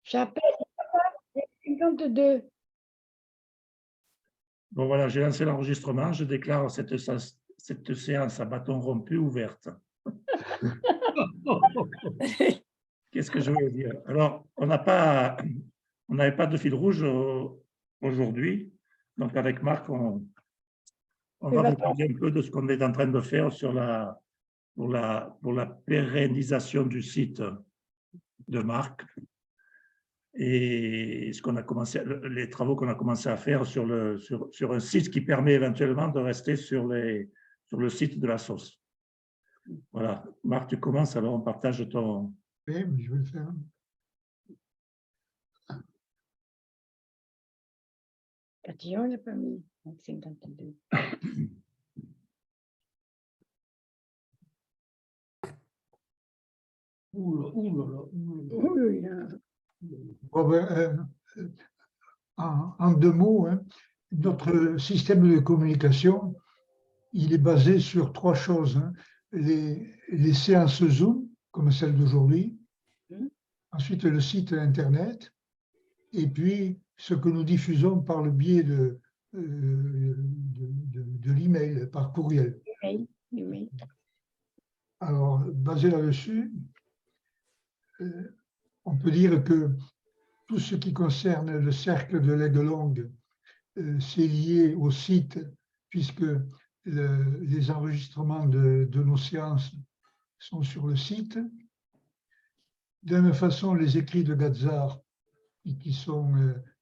J'appelle 52. Bon, voilà, j'ai lancé l'enregistrement. Je déclare cette séance à bâton rompu ouverte. Qu'est-ce que je veux dire? Alors, on n'avait pas de fil rouge aujourd'hui. Donc, avec Marc, on va vous parler un peu de ce qu'on est en train de faire pour la pérennisation du site de Marc et les travaux qu'on a commencé à faire sur un site qui permet éventuellement de rester sur le site de la sauce. Voilà. Marc, tu commences, alors on partage ton… Oui, mais je vais le faire. Catillon n'a pas mis 52. Bon, ben, en deux mots, hein, notre système de communication, il est basé sur trois choses, hein. Les séances Zoom, comme celle d'aujourd'hui, ensuite le site Internet, et puis ce que nous diffusons par le biais de l'email, par courriel. Oui. Alors, basé là-dessus, on peut dire que tout ce qui concerne le cercle de l'Aigle longue, c'est lié au site, puisque les enregistrements de nos séances sont sur le site. De la même façon, les écrits de Gazar, qui sont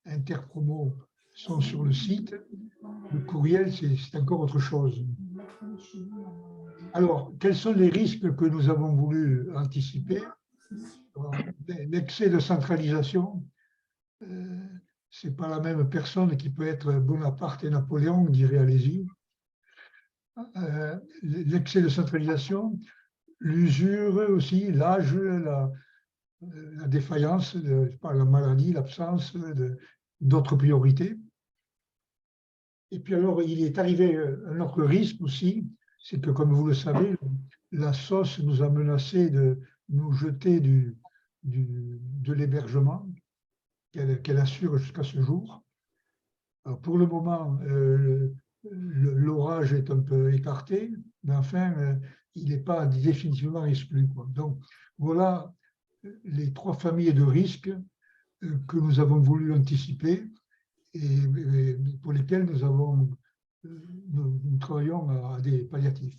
interpromos, sont sur le site. Le courriel, c'est encore autre chose. Alors, quels sont les risques que nous avons voulu anticiper? L'excès de centralisation, ce n'est pas la même personne qui peut être Bonaparte et Napoléon, dirait Alési. L'excès de centralisation, l'usure aussi, l'âge, la défaillance, la maladie, l'absence d'autres priorités. Et puis alors, il est arrivé un autre risque aussi, c'est que, comme vous le savez, la sauce nous a menacé de nous jeter de l'hébergement qu'elle assure jusqu'à ce jour. Alors pour le moment, l'orage est un peu écarté, mais enfin, il n'est pas définitivement exclu, quoi. Donc, voilà les trois familles de risques que nous avons voulu anticiper et pour lesquels nous travaillons à des palliatifs.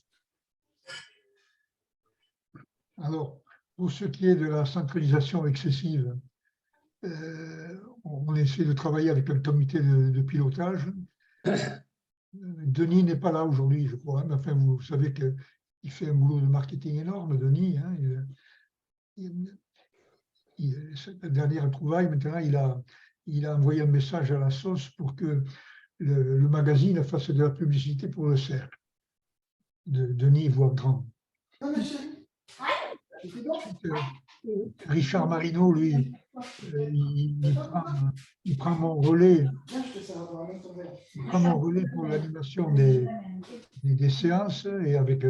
Alors, pour ce qui est de la centralisation excessive, on essaie de travailler avec un comité de pilotage. Denis n'est pas là aujourd'hui, je crois, mais enfin, vous savez qu'il fait un boulot de marketing énorme, Denis. Hein, la dernière trouvaille, maintenant, il a envoyé un message à la sauce pour que le magazine fasse de la publicité pour le cercle de Denis Voix-Grand. Richard Marino, lui, il prend mon relais. Il prend mon relais pour l'animation des séances et avec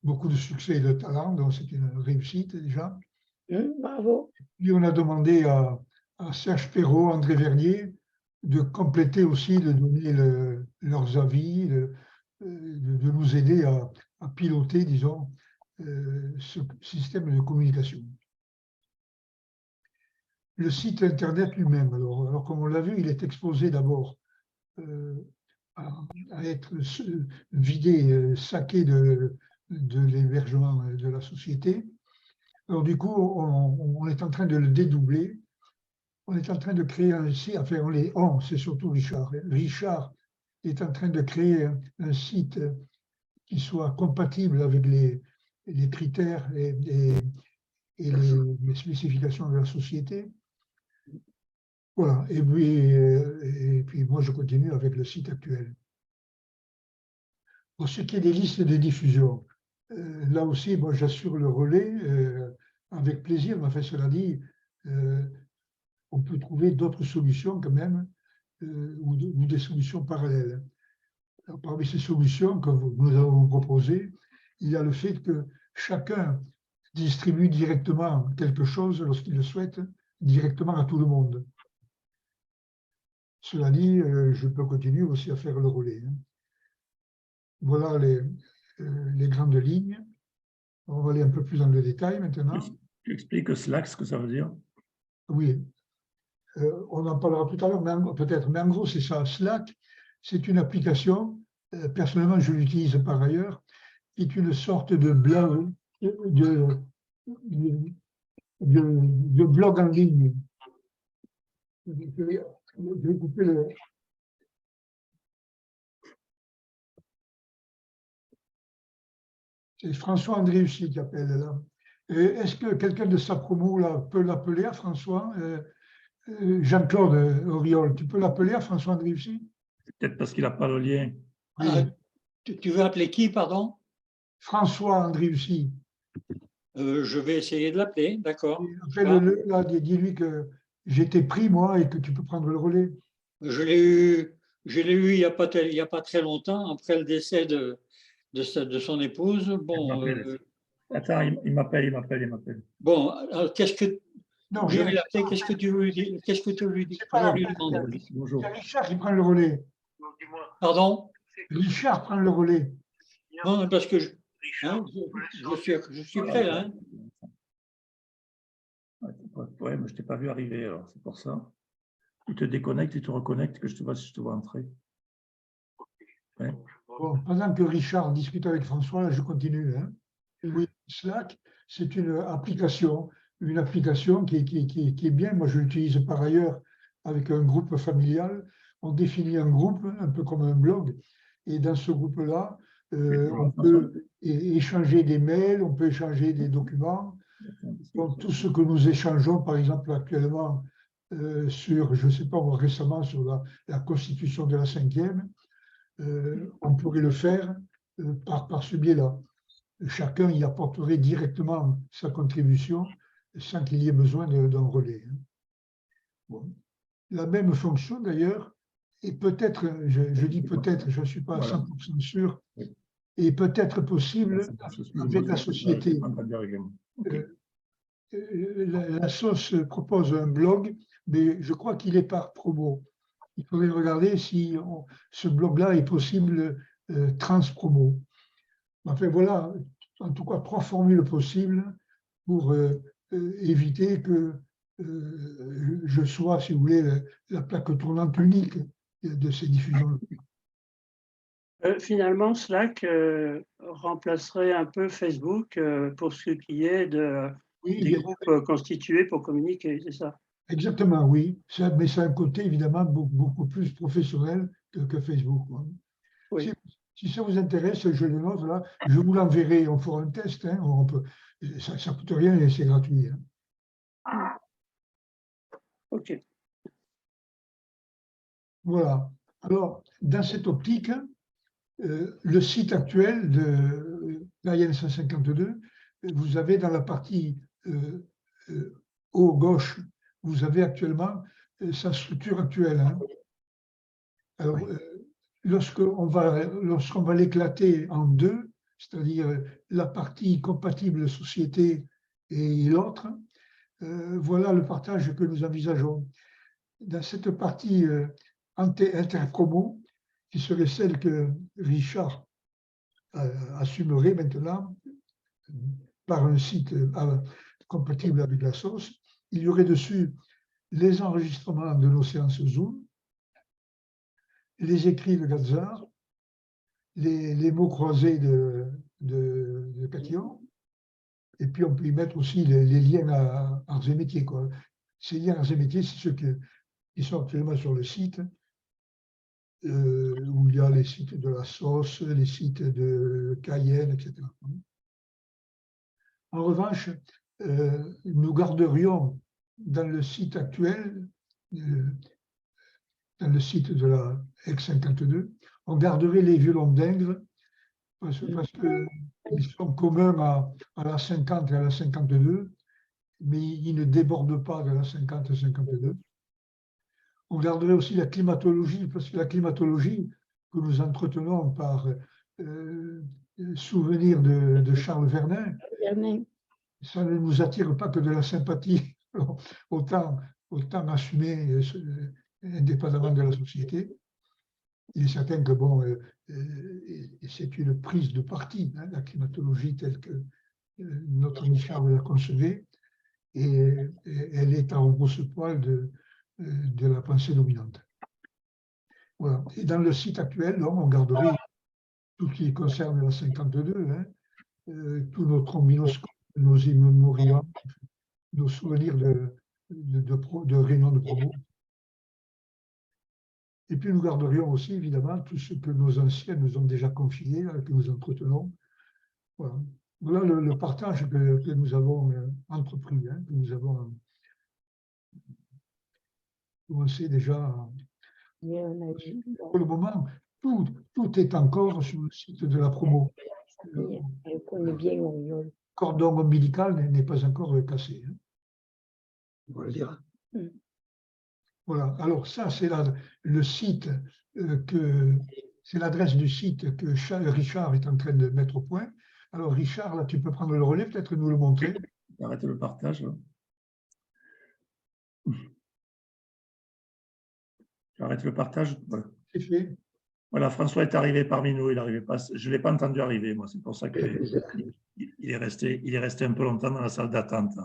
beaucoup de succès et de talent, donc c'est une réussite déjà. Bravo. Puis on a demandé à Serge Perrault, André Vernier, de compléter aussi, de donner leurs avis, de nous aider à piloter, disons, ce système de communication. Le site Internet lui-même, alors comme on l'a vu, il est exposé d'abord à être vidé, saqué de l'hébergement de la société. Alors du coup, on est en train de le dédoubler. On est en train de créer un site, enfin c'est surtout Richard. Richard est en train de créer un site qui soit compatible avec les critères et les spécifications de la société. Voilà, et puis moi je continue avec le site actuel. Pour ce qui est des listes de diffusion, là aussi, moi j'assure le relais avec plaisir, mais enfin cela dit, on peut trouver d'autres solutions quand même, ou des solutions parallèles. Alors, parmi ces solutions que nous avons proposées, il y a le fait que chacun distribue directement quelque chose lorsqu'il le souhaite directement à tout le monde. Cela dit, je peux continuer aussi à faire le relais. Voilà les grandes lignes. On va aller un peu plus dans le détail maintenant. Tu expliques Slack, ce que ça veut dire? Oui, on en parlera tout à l'heure, peut-être, mais en gros, c'est ça. Slack, c'est une application, personnellement, je l'utilise par ailleurs, qui est une sorte de blog, de blog en ligne. Je vais couper le... C'est François Andréussy qui appelle là. Est-ce que quelqu'un de sa promo là, peut l'appeler à François? Jean-Claude Auriol, tu peux l'appeler à François Andréussy? Peut-être parce qu'il n'a pas le lien. Oui. Tu veux appeler qui, pardon? François Andréussy. Je vais essayer de l'appeler, d'accord. Appelle-le, là, dis-lui que j'étais pris, moi, et que tu peux prendre le relais. Je l'ai eu il n'y a pas très longtemps, après le décès de son épouse. Bon, Attends, il m'appelle. bon, alors Non, je rien. vais l'appeler. Qu'est-ce que tu veux lui dire? Qu'est-ce que tu veux lui dire? C'est pas Je grave. lui demande. Bonjour. C'est Richard qui prend le relais. Pardon? Richard prend le relais. Non, parce que je suis prêt là. Hein. Ouais, mais je ne t'ai pas vu arriver, alors c'est pour ça. Tu te déconnectes et tu reconnectes que je te vois entrer. Ouais. Bon, pendant que Richard discute avec François, là, je continue. Hein. Oui, Slack, c'est une application qui est bien. Moi, je l'utilise par ailleurs avec un groupe familial. On définit un groupe, un peu comme un blog. Et dans ce groupe-là, on peut échanger des mails, on peut échanger des documents. Donc, tout ce que nous échangeons, par exemple, actuellement, sur, je ne sais pas, récemment, sur la constitution de la 5e, on pourrait le faire par ce biais-là. Chacun y apporterait directement sa contribution sans qu'il y ait besoin d'un relais. Bon. La même fonction, d'ailleurs, et peut-être, je dis peut-être, je ne suis pas à 100% sûr, et peut-être possible avec la société. La sauce propose un blog, mais je crois qu'il est par promo. Il faudrait regarder si ce blog-là est possible trans-promo. Enfin voilà, en tout cas 3 formules possibles pour éviter que je sois, si vous voulez, la plaque tournante unique de ces diffusions. Finalement, Slack remplacerait un peu Facebook pour ce qui est des groupes constitués pour communiquer, c'est ça? Exactement, oui. Mais c'est un côté évidemment beaucoup plus professionnel que Facebook. Oui. Si ça vous intéresse, je le note là, je vous l'enverrai, on fera un test. Hein, ça ne coûte rien et c'est gratuit. Hein. OK. Voilà. Alors, dans cette optique, le site actuel de l'AIN 152, vous avez dans la partie haut gauche, vous avez actuellement sa structure actuelle. Hein. Alors, lorsqu'on va l'éclater en deux, c'est-à-dire la partie compatible société et l'autre, voilà le partage que nous envisageons. Dans cette partie interpromo, qui serait celle que Richard assumerait maintenant par un site compatible avec la sauce, il y aurait dessus les enregistrements de nos séances Zoom, les écrits de Gazar, les mots croisés de Catillon, et puis on peut y mettre aussi les liens à arts et métiers. Quoi. Ces liens arts et métiers, c'est ceux qui sont actuellement sur le site, où il y a les sites de la sauce, les sites de Cayenne, etc. En revanche, nous garderions dans le site actuel, dans le site de la X52, on garderait les violons d'Ingres parce qu'ils sont communs à la 50 et à la 52, mais ils ne débordent pas de la 50 et 52. On garderait aussi la climatologie, parce que la climatologie que nous entretenons par souvenir de Charles Vernet, ça ne nous attire pas que de la sympathie. Alors, autant assumer indépendamment de la société. Il est certain que bon, c'est une prise de parti, hein, la climatologie telle que notre ami Charles la concevait, et elle est en rebrousse-poil de la pensée dominante. Voilà. Et dans le site actuel, donc, on garderait tout ce qui concerne la 52, hein, tous nos trombinoscopes, nos immémorials, nos souvenirs de réunions de promo. Et puis nous garderions aussi, évidemment, tout ce que nos anciens nous ont déjà confié, là, que nous entretenons. Voilà, voilà le partage que nous avons entrepris, hein, que nous avons commencé déjà. Mais on a dit, Pour le moment, tout est encore sur le site de la promo. elle connaît bien Oriol. Le cordon ombilical n'est pas encore cassé. Hein. On va le dire. Voilà, alors ça, c'est le site c'est l'adresse du site que Richard est en train de mettre au point. Alors Richard, là, tu peux prendre le relais, peut-être nous le montrer. Arrêtez le partage. Là. J'arrête le partage. Voilà. C'est fait. Voilà, François est arrivé parmi nous. Il arrivait pas. Je ne l'ai pas entendu arriver, moi. C'est pour ça qu'il est resté un peu longtemps dans la salle d'attente.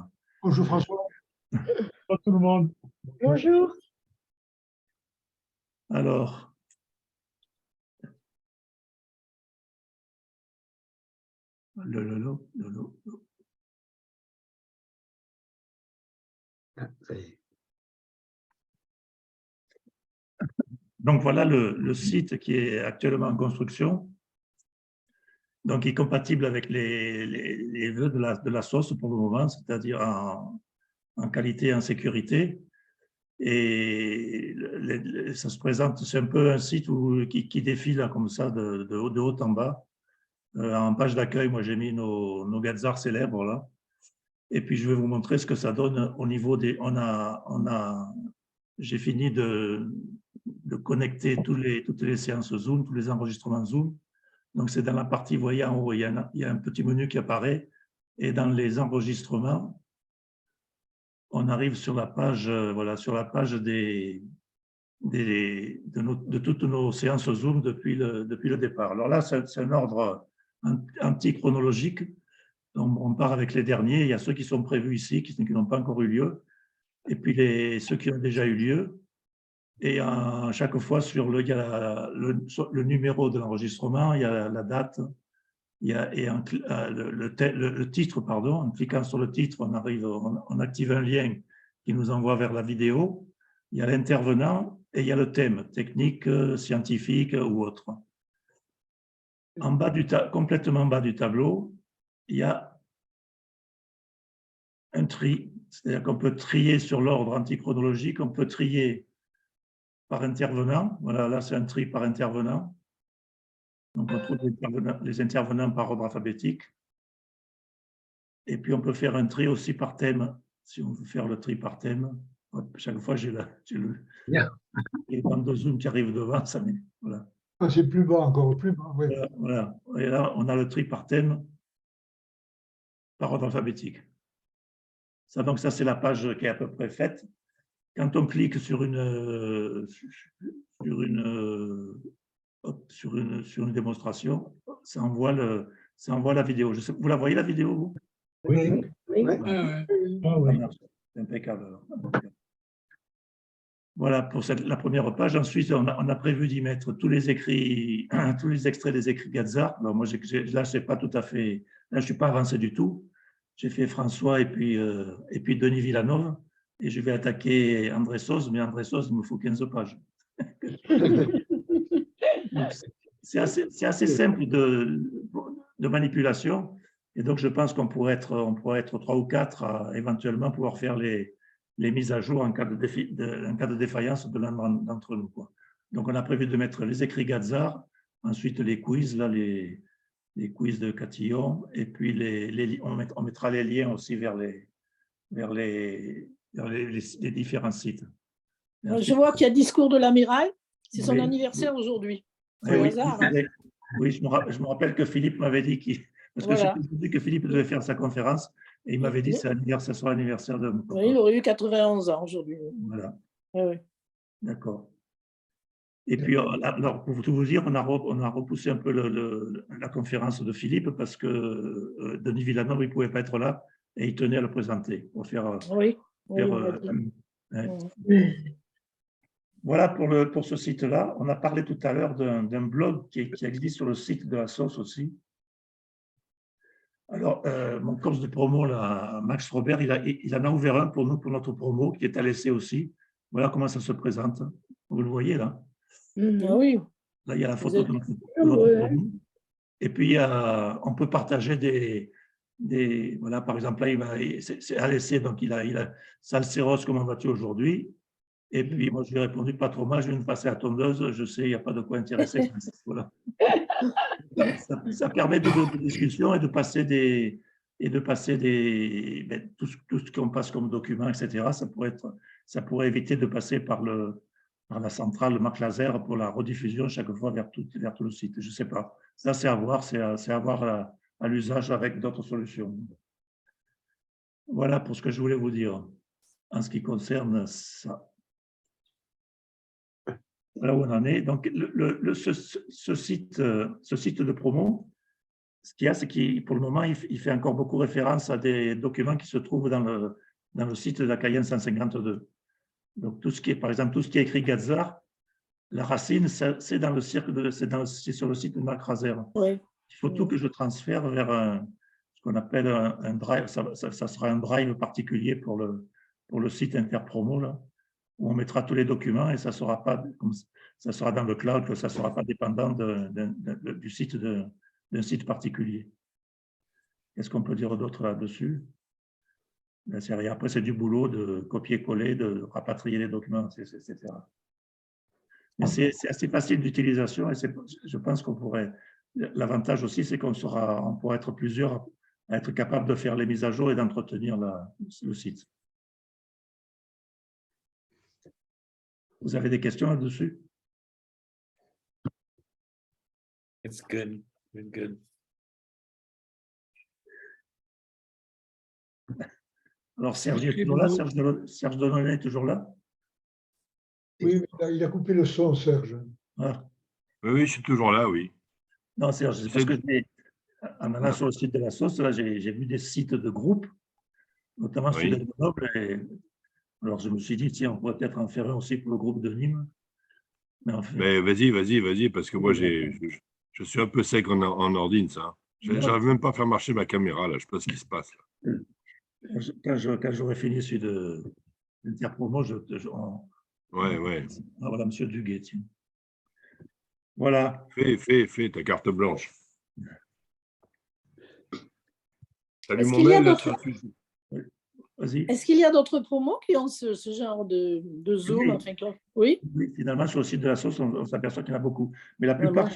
Bonjour François. Bonjour tout le monde. Bonjour. Alors, Ah, ça y est. donc voilà le site qui est actuellement en construction. Donc, il est compatible avec les vœux de la sauce pour le moment, c'est-à-dire en qualité et en sécurité. Et ça se présente, c'est un peu un site qui défile comme ça de haut en bas. En page d'accueil, moi j'ai mis nos Gazars célèbres là. Et puis je vais vous montrer ce que ça donne au niveau des. J'ai fini de connecter toutes les séances Zoom, tous les enregistrements Zoom. Donc c'est dans la partie, vous voyez en haut, il y a un petit menu qui apparaît. Et dans les enregistrements, on arrive sur la page, voilà, sur la page de toutes nos séances Zoom depuis le départ. Alors là, c'est un ordre anti-chronologique. On part avec les derniers. Il y a ceux qui sont prévus ici, qui n'ont pas encore eu lieu, et puis ceux qui ont déjà eu lieu. Et à chaque fois, il y a le numéro de l'enregistrement, il y a la date, et le titre, pardon. En cliquant sur le titre, on active un lien qui nous envoie vers la vidéo. Il y a l'intervenant et il y a le thème, technique, scientifique ou autre. En bas complètement en bas du tableau, il y a un tri, c'est-à-dire qu'on peut trier sur l'ordre antichronologique, on peut trier par intervenant. Voilà, là c'est un tri par intervenant. Donc, on trouve les intervenants par ordre alphabétique. Et puis, on peut faire un tri aussi par thème. Si on veut faire le tri par thème, hop, chaque fois, j'ai les bandes de Zoom qui arrivent devant. Voilà. C'est plus bas, encore plus bas. Ouais. Voilà. Et là, on a le tri par thème, par ordre alphabétique. Donc, ça, c'est la page qui est à peu près faite. Quand on clique sur une démonstration, ça envoie la vidéo. Vous la voyez, la vidéo, vous? Oui. Oui. Ouais. Ah oui. C'est impeccable. Voilà pour la première page. Ensuite, on a prévu d'y mettre tous les extraits des écrits Gazar. Alors moi, là, c'est pas tout à fait. Là, je suis pas avancé du tout. J'ai fait François et puis Denis Villanov. Et je vais attaquer André Sauze, mais André Sauze, il me faut 15 pages. C'est assez simple de manipulation. Et donc, je pense qu'on pourrait être 3 ou 4 à éventuellement pouvoir faire les mises à jour en cas de défaillance de l'un d'entre nous. Donc, on a prévu de mettre les écrits Gazar, ensuite les quiz, là, les quiz de Catillon, et puis on mettra les liens aussi vers les différents sites. Je vois qu'il y a discours de l'amiral. C'est son Oui. anniversaire aujourd'hui. Oui, oui, hasard, hein. oui, je me rappelle que Philippe m'avait dit que Philippe devait faire sa conférence. Et il m'avait dit que ça sera l'anniversaire de mon papa. Oui, il aurait eu 91 ans aujourd'hui. Voilà, Oui, oui. d'accord. Et puis, alors, pour tout vous dire, on a repoussé un peu la conférence de Philippe parce que Denis Villanov, il ne pouvait pas être là et il tenait à le présenter pour faire… Oui, oui, faire, on l'a dit. ouais. Voilà pour ce site-là. On a parlé tout à l'heure d'un blog qui existe sur le site de la sauce aussi. Alors, mon coach de promo, là, Max Robert, il en a ouvert un pour nous, pour notre promo, qui est à l'essai aussi. Voilà comment ça se présente. Vous le voyez là. Ah oui, Là, il y a la Vous photo êtes- de notre Ouais. promo. Et puis, on peut partager voilà, par exemple, là, c'est à l'essai, donc il a Salceros, comment vas-tu aujourd'hui? Et puis, moi, je lui ai répondu, pas trop mal, je viens de passer à tondeuse, je sais, il n'y a pas de quoi intéresser. Voilà. Ça permet de discussion et de passer tout ce qu'on passe comme document, etc. Ça pourrait éviter de passer par la centrale Marc Laser pour la rediffusion chaque fois vers tout le site. Je ne sais pas. Ça, c'est à voir, à l'usage avec d'autres solutions. Voilà pour ce que je voulais vous dire en ce qui concerne ça. Voilà où on en est. Donc, ce site de promo, ce qu'il y a, c'est qu'il, pour le moment, il fait encore beaucoup référence à des documents qui se trouvent dans le site de la Cayenne 152. Donc, par exemple, tout ce qui est écrit Gazar, la racine, c'est dans le c'est sur le site de Marc Razer. oui. Il faut tout que je transfère vers ce qu'on appelle un drive. Ça sera un drive particulier pour le site Interpromo, là, où on mettra tous les documents et ça sera dans le cloud, que ça ne sera pas dépendant du site d'un site particulier. Qu'est-ce qu'on peut dire d'autre là-dessus? Après, c'est du boulot de copier-coller, de rapatrier les documents, etc. Mais c'est assez facile d'utilisation et je pense qu'on pourrait… L'avantage aussi, c'est qu'on pourra être plusieurs à être capables de faire les mises à jour et d'entretenir le site. Vous avez des questions là-dessus? It's good. It's good. Alors, Serge est toujours là? Serge Donnelly est toujours là? Oui, mais il a coupé le son, Serge. Ah. Oui, je suis toujours là, oui. Non, Serge, c'est parce que en allant sur le site de la sauce, là, j'ai vu des sites de groupes, notamment celui de Grenoble. Alors, je me suis dit, tiens, on pourrait peut-être en faire un aussi pour le groupe de Nîmes. Mais en fait, Mais vas-y, parce que moi, je suis un peu sec en ordine, ça. J'arrive même pas à faire marcher ma caméra, là. Je ne sais pas ce qui se passe. Là. Quand j'aurai fini celui d'Interpromo, Ouais. Ah, voilà, monsieur Duguet, tiens. Voilà. Fais ta carte blanche. Salut, Est-ce mon qu'il y a mail. d'autres- Vas-y. Est-ce qu'il y a d'autres promos qui ont ce genre de Zoom? Oui. Enfin, oui, Oui, finalement, sur le site de la sauce, on s'aperçoit qu'il y en a beaucoup. Mais la plupart,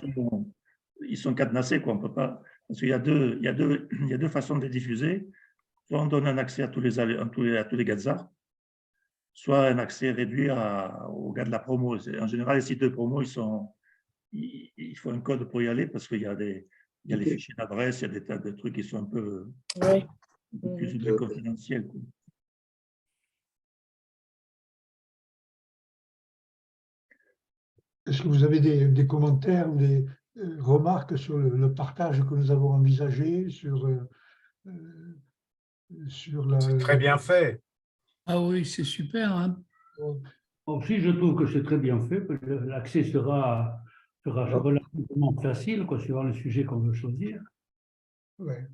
ils sont cadenassés, quoi. On peut pas, parce qu'il y a deux façons de les diffuser. Soit on donne un accès à tous les Gazars, soit un accès réduit aux gars de la promo. En général, les sites de promo, il faut un code pour y aller parce qu'il y a les fichiers d'adresse, il y a des tas de trucs qui sont un peu plus ou moins confidentiels, quoi. Est-ce que vous avez des commentaires ou des remarques sur le partage que nous avons envisagé, sur la… C'est très bien fait. Ah oui, c'est super. Hein. Aussi, je trouve que c'est très bien fait. L'accès sera relativement facile, quoi, suivant le sujet qu'on veut choisir. Ouais.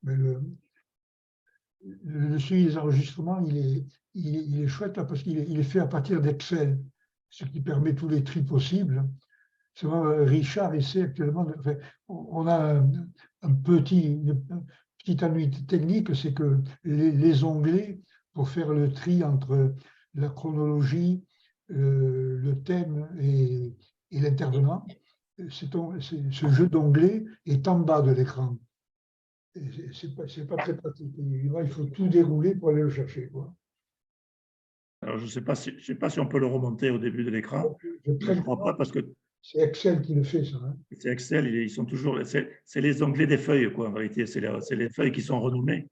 Mais le suivi des enregistrements, il est chouette là, parce qu'il est fait à partir d'Excel, ce qui permet tous les tris possibles. Souvent, Richard essaie actuellement, on a une petite ennui technique, c'est que les onglets, pour faire le tri entre la chronologie, le thème et l'intervenant, ce jeu d'onglets est en bas de l'écran. C'est pas très pratique. Il faut tout dérouler pour aller le chercher, quoi. Alors, je sais pas si on peut le remonter au début de l'écran. Je ne crois pas parce que C'est Excel qui le fait, ça. Hein. C'est Excel, ils sont toujours. C'est les onglets des feuilles, quoi, en réalité. C'est les feuilles qui sont renommées.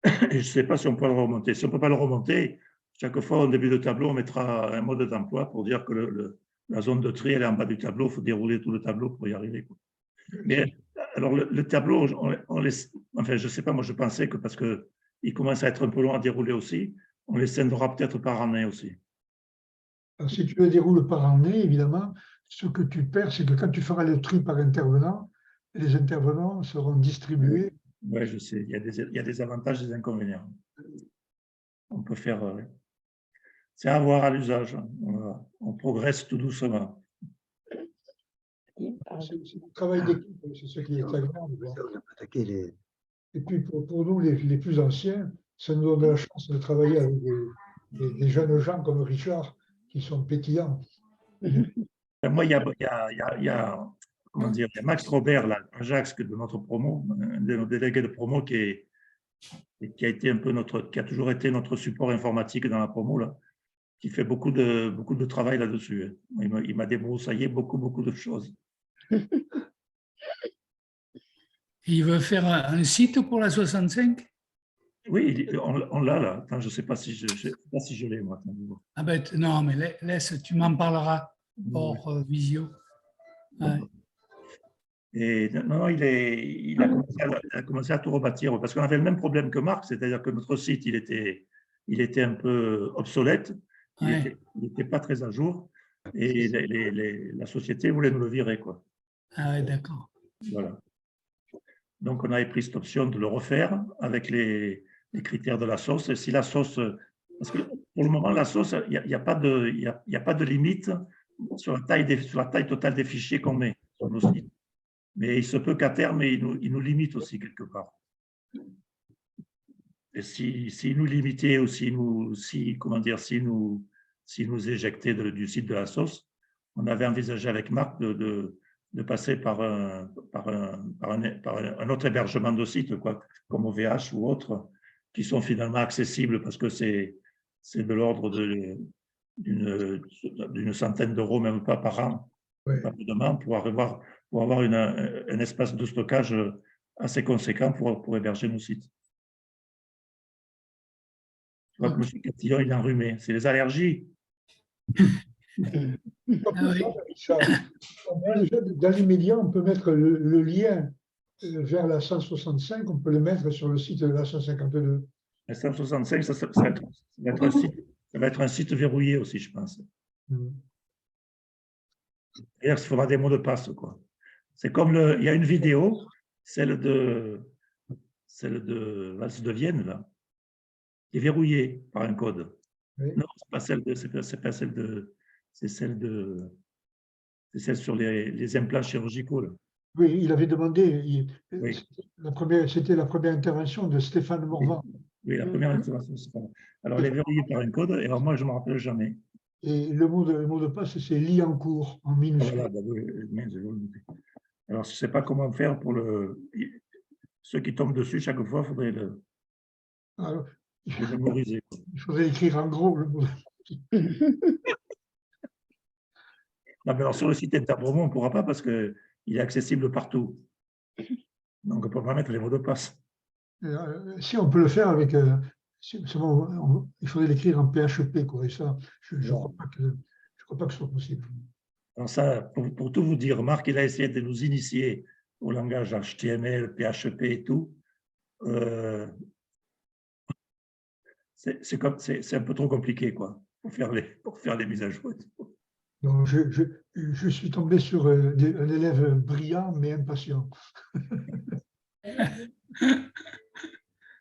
Et je ne sais pas si on peut le remonter. Si on ne peut pas le remonter, chaque fois, au début de tableau, on mettra un mode d'emploi pour dire que la zone de tri, elle est en bas du tableau. Il faut dérouler tout le tableau pour y arriver, quoi. Mais alors, le tableau, enfin, je ne sais pas, moi, je pensais que parce qu'il commence à être un peu long à dérouler aussi, on les scindera peut-être par année aussi. Alors, si tu le déroules par année, évidemment, ce que tu perds, c'est que quand tu feras le tri par intervenant, les intervenants seront distribués. Oui, je sais, il y a des avantages et des inconvénients. On peut faire. C'est à voir à l'usage. On progresse tout doucement. C'est un travail d'équipe, c'est ce qui est agréable. Ça, on a attaqué les. Et puis pour nous, les plus anciens, ça nous donne la chance de travailler avec des jeunes gens comme Richard, qui sont pétillants. Moi, il y a comment dire, il y a Max Robert, là, Ajax, de notre promo, un de nos délégués de promo qui a été un peu qui a toujours été notre support informatique dans la promo, là, qui fait beaucoup de travail là-dessus. Il m'a débroussaillé beaucoup de choses. Il veut faire un site pour la 65? Oui, on l'a là. Attends, je ne sais pas si je l'ai, moi. Ah ben, non, mais laisse, tu m'en parleras hors visio. Ouais. Et non, il a commencé à tout rebâtir parce qu'on avait le même problème que Marc, c'est-à-dire que notre site, il était un peu obsolète, il n'était pas très à jour et la société voulait nous le virer, quoi. Ah ouais, d'accord. Voilà. Donc, on avait pris cette option de le refaire avec les critères de la sauce. Et si la sauce, parce que pour le moment, la sauce, il n'y a pas de limite sur la taille totale des fichiers qu'on met sur nos sites. Mais il se peut qu'à terme, il nous limite aussi quelque part. Et s'il nous limitait ou s'il nous éjectait du site de la sauce, on avait envisagé avec Marc de passer par un autre hébergement de sites, quoi, comme OVH ou autres, qui sont finalement accessibles parce que c'est de l'ordre d'une centaine d'euros, même pas par an, pas de demande, pour avoir un espace de stockage assez conséquent pour héberger nos sites. Je vois que M. Catillon, il est enrhumé. C'est les allergies. Dans l'immédiat, on peut mettre le lien vers la 165, on peut le mettre sur le site de la 152. La 165, ça va être un site verrouillé aussi, je pense. D'ailleurs, il faudra des mots de passe, quoi. C'est comme il y a une vidéo, celle de Valse de Vienne, là, qui est verrouillée par un code. Oui. Non, c'est celle sur les implants chirurgicaux, là. Oui, il avait demandé, c'était la première intervention de Stéphane Morvan. Oui, la première intervention de Stéphane. Alors, elle est verrouillée par un code, et alors moi, je ne me rappelle jamais. Et le mot de passe, c'est Liancourt, en minuscule. Voilà, alors, je ne sais pas comment faire pour ceux qui tombent dessus, chaque fois, il faudrait le mémoriser. Il faudrait écrire en gros le mot. Non, mais alors, sur le site Interpromo, on ne pourra pas parce qu'il est accessible partout. Donc, on ne peut pas mettre les mots de passe. Si, on peut le faire avec... il faudrait l'écrire en PHP, quoi, et ça, je ne crois pas que ce soit possible. Alors ça, pour tout vous dire, Marc, il a essayé de nous initier au langage HTML, PHP et tout. C'est un peu trop compliqué, quoi, pour faire les mises à jour. Donc, je suis tombé sur un élève brillant mais impatient.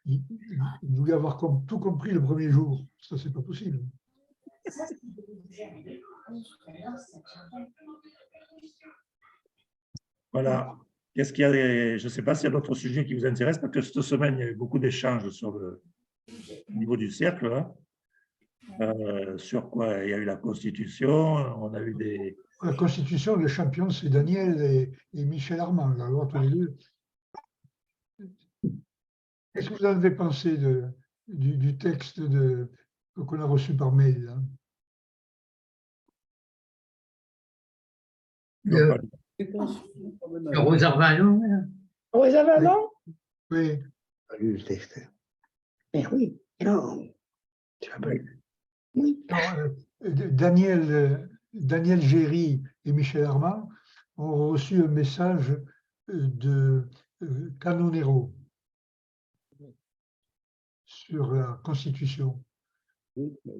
Il voulait avoir tout compris le premier jour. Ça, c'est pas possible. Voilà. Qu'est-ce qu'il y a? Je ne sais pas s'il y a d'autres sujets qui vous intéressent, parce que cette semaine, il y a eu beaucoup d'échanges sur le niveau du cercle. Hein. Sur quoi? Il y a eu la Constitution, on a eu des... La Constitution, le champion, c'est Daniel et Michel Armand, la loi tous les deux. Qu'est-ce que vous avez pensé du texte qu'on a reçu par mail là? Non, Le Rosa Vallon, Rosa Vallon? Oui, pas lu le texte. Mais oui, Non, tu l'as pas lu. oui. non, Daniel Géry et Michel Armand ont reçu un message de Canonero sur la Constitution. Oui, mais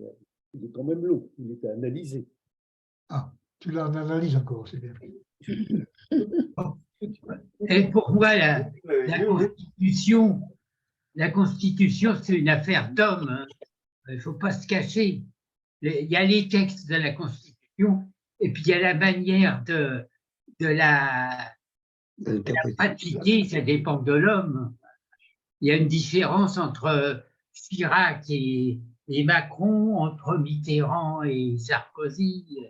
il est quand même long, il était analysé. Ah, tu l'analyses encore, c'est bien. Et pour moi, la Constitution, c'est une affaire d'hommes, hein. Il ne faut pas se cacher. Il y a les textes de la Constitution et puis il y a la manière de la pratiquer, ça dépend de l'homme. Il y a une différence entre Chirac et Macron, entre Mitterrand et Sarkozy.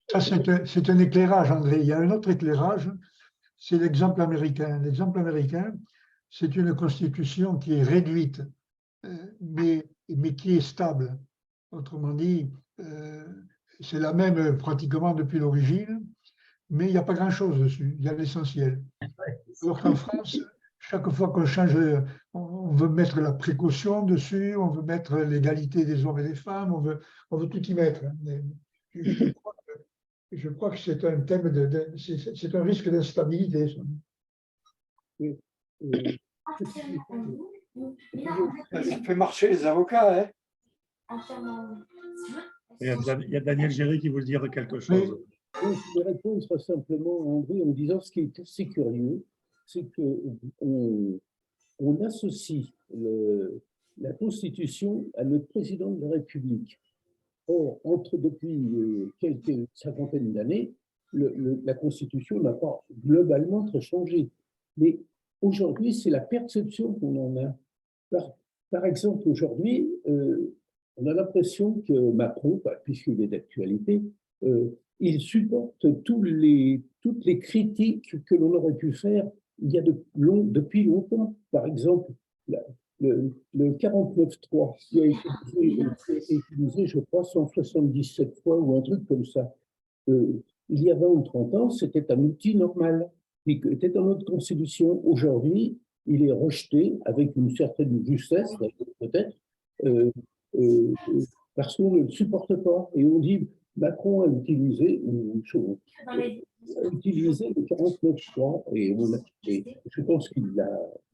Ça, c'est un éclairage, André. Il y a un autre éclairage, c'est l'exemple américain. L'exemple américain, c'est une constitution qui est réduite, mais qui est stable. Autrement dit, c'est la même pratiquement depuis l'origine, mais il n'y a pas grand-chose dessus. Il y a l'essentiel. Alors qu'en France, chaque fois qu'on change, on veut mettre la précaution dessus, on veut mettre l'égalité des hommes et des femmes, on veut tout y mettre. Mais je crois que c'est un thème, c'est un risque d'instabilité. Ça fait marcher les avocats, hein. Il y a Daniel Géry qui veut dire quelque chose. Donc, je vais répondre simplement, André, en disant ce qui est assez curieux, c'est qu'on associe la Constitution à notre président de la République. Or, depuis quelques cinquantaine d'années, la Constitution n'a pas globalement très changé. Mais aujourd'hui, c'est la perception qu'on en a. Par exemple, aujourd'hui, on a l'impression que Macron, puisqu'il est d'actualité, il supporte toutes les critiques que l'on aurait pu faire depuis longtemps. Par exemple, le 49.3 qui a été utilisé, je crois, 177 fois ou un truc comme ça. Il y a 20 ou 30 ans, c'était un outil normal qui était dans notre Constitution. Aujourd'hui, il est rejeté avec une certaine justesse, peut-être, parce qu'on ne le supporte pas. Et on dit, Macron a utilisé le 49.3 et je pense qu'il a.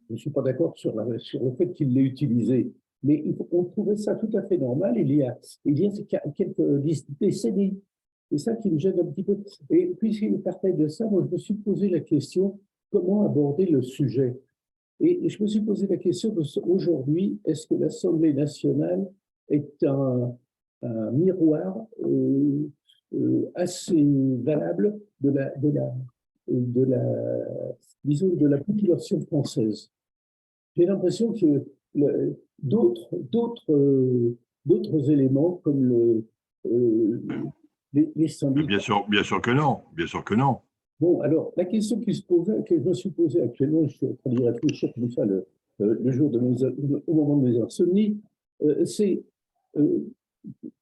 Je ne suis pas d'accord sur le fait qu'il l'ait utilisé, mais on trouvait ça tout à fait normal il y a quelques décennies. C'est ça qui me gêne un petit peu. Et puisqu'il partait de ça, moi, je me suis posé la question, comment aborder le sujet? Et je me suis posé la question aujourd'hui, est-ce que l'Assemblée nationale est un miroir assez valable de la population française? J'ai l'impression que d'autres éléments comme les syndicats. Bien sûr que non, bien sûr que non. Bon, alors, la question que je me suis posée actuellement, je suis en train d'y réfléchir comme ça le jour au moment de mes insomnies, c'est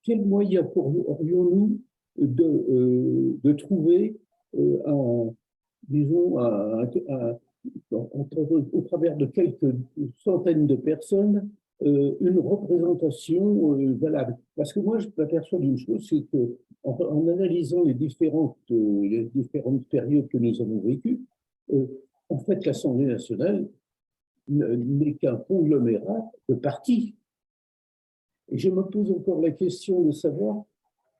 quels moyens aurions-nous de trouver au travers de quelques centaines de personnes, une représentation valable. Parce que moi, je m'aperçois d'une chose, c'est qu'en analysant les différentes périodes que nous avons vécues, en fait, l'Assemblée nationale n'est qu'un conglomérat de partis. Et je me pose encore la question de savoir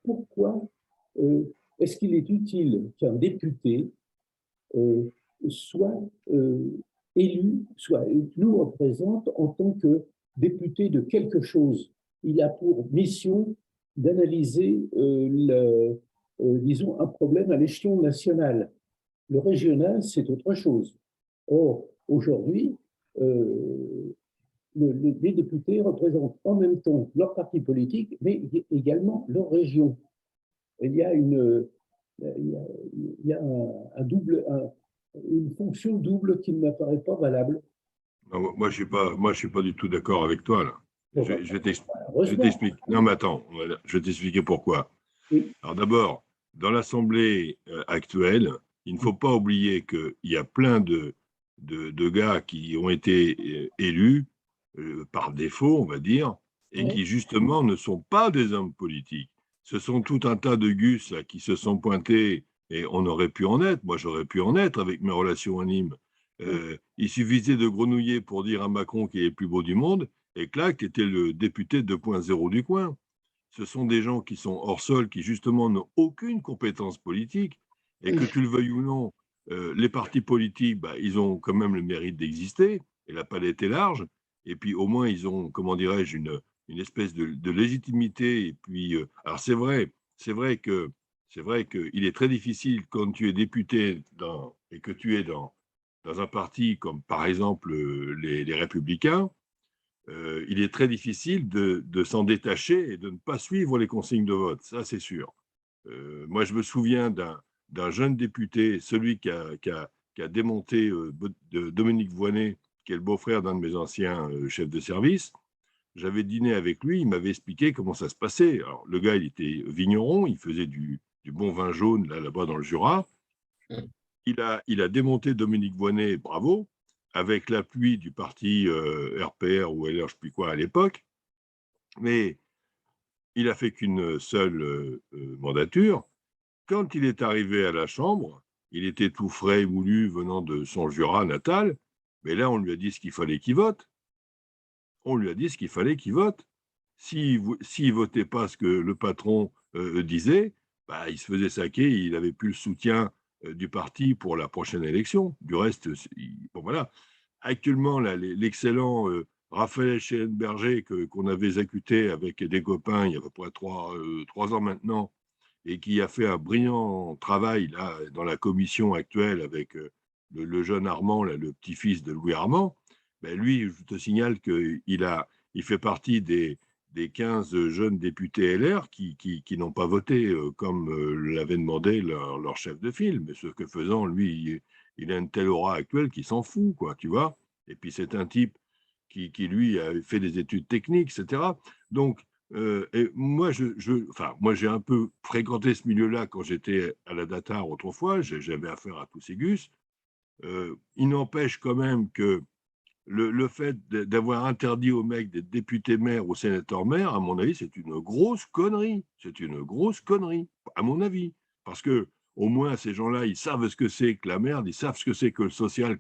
pourquoi est-ce qu'il est utile qu'un député soit élu, soit nous représente en tant que député de quelque chose. Il a pour mission d'analyser, disons, un problème à l'échelon national. Le régional, c'est autre chose. Or, aujourd'hui, les députés représentent en même temps leur parti politique, mais également leur région. Il y a une fonction double qui ne m'apparaît pas valable. Non, moi, je suis pas du tout d'accord avec toi, là. Je vais t'expliquer. Non, mais attends, je vais t'expliquer pourquoi. Oui. Alors d'abord, dans l'Assemblée actuelle, il ne faut pas oublier qu'il y a plein de gars qui ont été élus par défaut, on va dire, et Oui. qui justement ne sont pas des hommes politiques. Ce sont tout un tas de gus là, qui se sont pointés, et on aurait pu en être, moi j'aurais pu en être avec mes relations à Nîmes. Il suffisait de grenouiller pour dire à Macron qu'il est le plus beau du monde, et clac, était le député 2.0 du coin. Ce sont des gens qui sont hors sol, qui justement n'ont aucune compétence politique, et que tu le veuilles ou non, les partis politiques, bah, ils ont quand même le mérite d'exister, et la palette est large, et puis au moins ils ont, comment dirais-je, une espèce de légitimité, et puis, alors c'est vrai qu'il est très difficile quand tu es député et que tu es dans un parti comme par exemple les Républicains, il est très difficile de s'en détacher et de ne pas suivre les consignes de vote, ça c'est sûr. Moi je me souviens d'un jeune député, celui qui a démonté Dominique Voynet, qui est le beau-frère d'un de mes anciens chefs de service. J'avais dîné avec lui, il m'avait expliqué comment ça se passait. Alors, le gars, il était vigneron, il faisait du bon vin jaune là-bas dans le Jura. Il a démonté Dominique Voynet, bravo, avec l'appui du parti RPR ou LR, je ne sais plus quoi à l'époque. Mais il n'a fait qu'une seule mandature. Quand il est arrivé à la Chambre, il était tout frais et moulu venant de son Jura natal, mais là, on lui a dit ce qu'il fallait qu'il vote. On lui a dit ce qu'il fallait qu'il vote. S'il ne votait pas ce que le patron disait, bah, il se faisait saquer, il n'avait plus le soutien du parti pour la prochaine élection. Du reste, bon, voilà. Actuellement, l'excellent Raphaël Schellenberger qu'on avait exécuté avec des copains il y a à peu près 3 ans maintenant, et qui a fait un brillant travail là, dans la commission actuelle avec le jeune Armand, là, le petit-fils de Louis Armand, ben lui, je te signale qu'il fait partie des 15 jeunes députés LR qui n'ont pas voté comme l'avait demandé leur chef de file. Mais ce que faisant, lui, il a une telle aura actuelle qu'il s'en fout, quoi, tu vois. Et puis c'est un type qui lui, a fait des études techniques, etc. Donc, et moi, moi, j'ai un peu fréquenté ce milieu-là quand j'étais à la Datar autrefois, j'avais affaire à tous ces gus. Il n'empêche quand même que le fait d'avoir interdit aux mecs d'être députés maires ou sénateurs maires, à mon avis, c'est une grosse connerie. C'est une grosse connerie, à mon avis. Parce que au moins, ces gens-là, ils savent ce que c'est que la merde, ils savent ce que c'est que le social.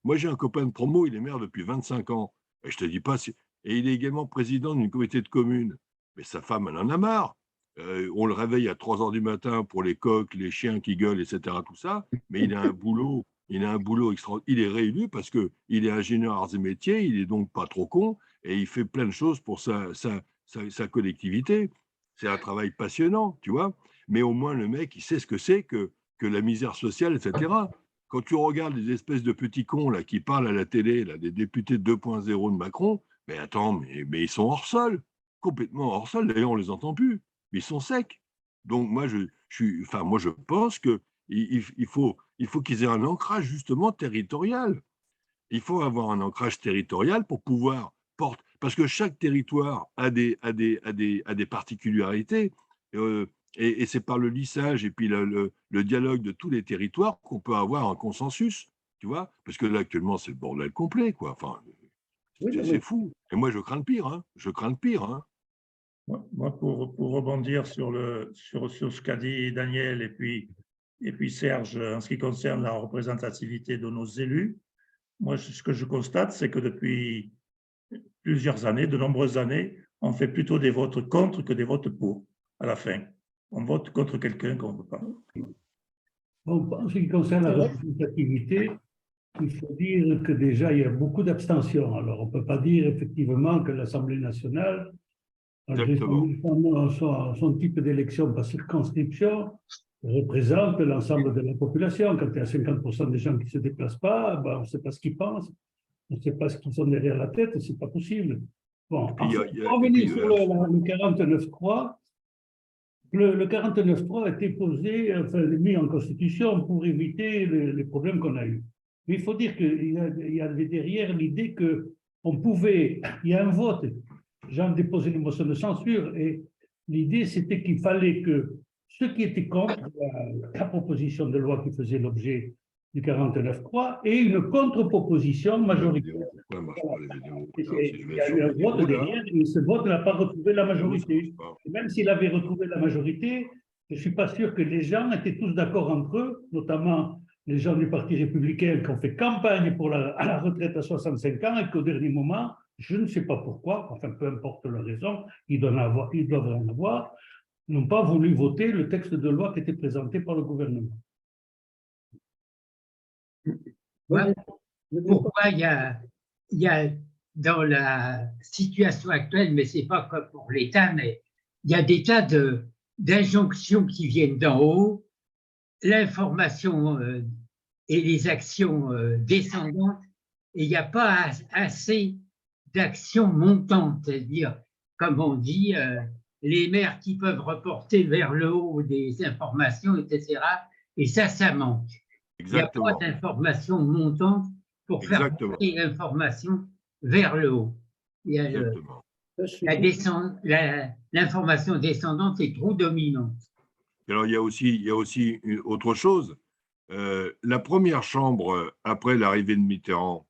Moi, j'ai un copain de promo, il est maire depuis 25 ans. Et je te dis pas, et il est également président d'une communauté de communes. Mais sa femme, elle en a marre. On le réveille à 3 heures du matin pour les coqs, les chiens qui gueulent, etc., tout ça. Mais il a un boulot. Il a un boulot extraordinaire. Il est réélu parce qu'il est ingénieur arts et métiers, il est donc pas trop con et il fait plein de choses pour sa collectivité. C'est un travail passionnant, tu vois. Mais au moins, le mec, il sait ce que c'est que la misère sociale, etc. Quand tu regardes les espèces de petits cons là, qui parlent à la télé, là, des députés 2.0 de Macron, mais attends, mais ils sont hors sol, complètement hors sol. D'ailleurs, on ne les entend plus. Mais ils sont secs. Donc, moi, je pense qu'il faut qu'ils aient un ancrage justement territorial. Il faut avoir un ancrage territorial pour pouvoir porter, parce que chaque territoire a des particularités, et c'est par le lissage et puis le dialogue de tous les territoires qu'on peut avoir un consensus, tu vois, parce que là actuellement c'est le bordel complet, quoi. Enfin, c'est fou. Et moi je crains le pire, hein. Je crains le pire, hein. Moi, pour rebondir sur ce qu'a dit Daniel et puis Serge, en ce qui concerne la représentativité de nos élus, moi, ce que je constate, c'est que depuis plusieurs années, de nombreuses années, on fait plutôt des votes contre que des votes pour, à la fin. On vote contre quelqu'un qu'on ne veut pas. Bon, en ce qui concerne la représentativité, il faut dire que déjà, il y a beaucoup d'abstentions. Alors, on ne peut pas dire effectivement que l'Assemblée nationale, son type d'élection par circonscription, représente l'ensemble de la population. Quand il y a 50% des gens qui ne se déplacent pas, ben, on ne sait pas ce qu'ils pensent, on ne sait pas ce qu'ils ont derrière la tête, ce n'est pas possible. Bon, pour revenir sur le 49.3, le 49.3 a été posé, enfin, mis en constitution pour éviter les problèmes qu'on a eus. Mais il faut dire qu'il y avait derrière l'idée qu'on pouvait, il y a un vote, j'ai déposé une motion de censure, et l'idée c'était qu'il fallait que ceux qui étaient contre la proposition de loi qui faisait l'objet du 49.3 et une contre-proposition majoritaire. Pourquoi marche pas les vidéos? Il y a eu un vote derrière, mais ce vote n'a pas retrouvé la majorité. Et même s'il avait retrouvé la majorité, je ne suis pas sûr que les gens étaient tous d'accord entre eux, notamment les gens du Parti républicain qui ont fait campagne pour à la retraite à 65 ans et qu'au dernier moment, je ne sais pas pourquoi, enfin peu importe leur raison, ils doivent en avoir, n'ont pas voulu voter le texte de loi qui était présenté par le gouvernement. Pourquoi il y a dans la situation actuelle, mais ce n'est pas comme pour l'État, mais il y a des tas d'injonctions qui viennent d'en haut, l'information et les actions descendantes, et il n'y a pas assez d'actions montantes, c'est-à-dire, comme on dit, les maires qui peuvent reporter vers le haut des informations, etc. Et ça manque. Exactement. Il n'y a pas d'information montante pour faire porter l'information vers le haut. Il y a l'information descendante est trop dominante. Alors, il y a aussi une autre chose. La première chambre, après l'arrivée de Mitterrand,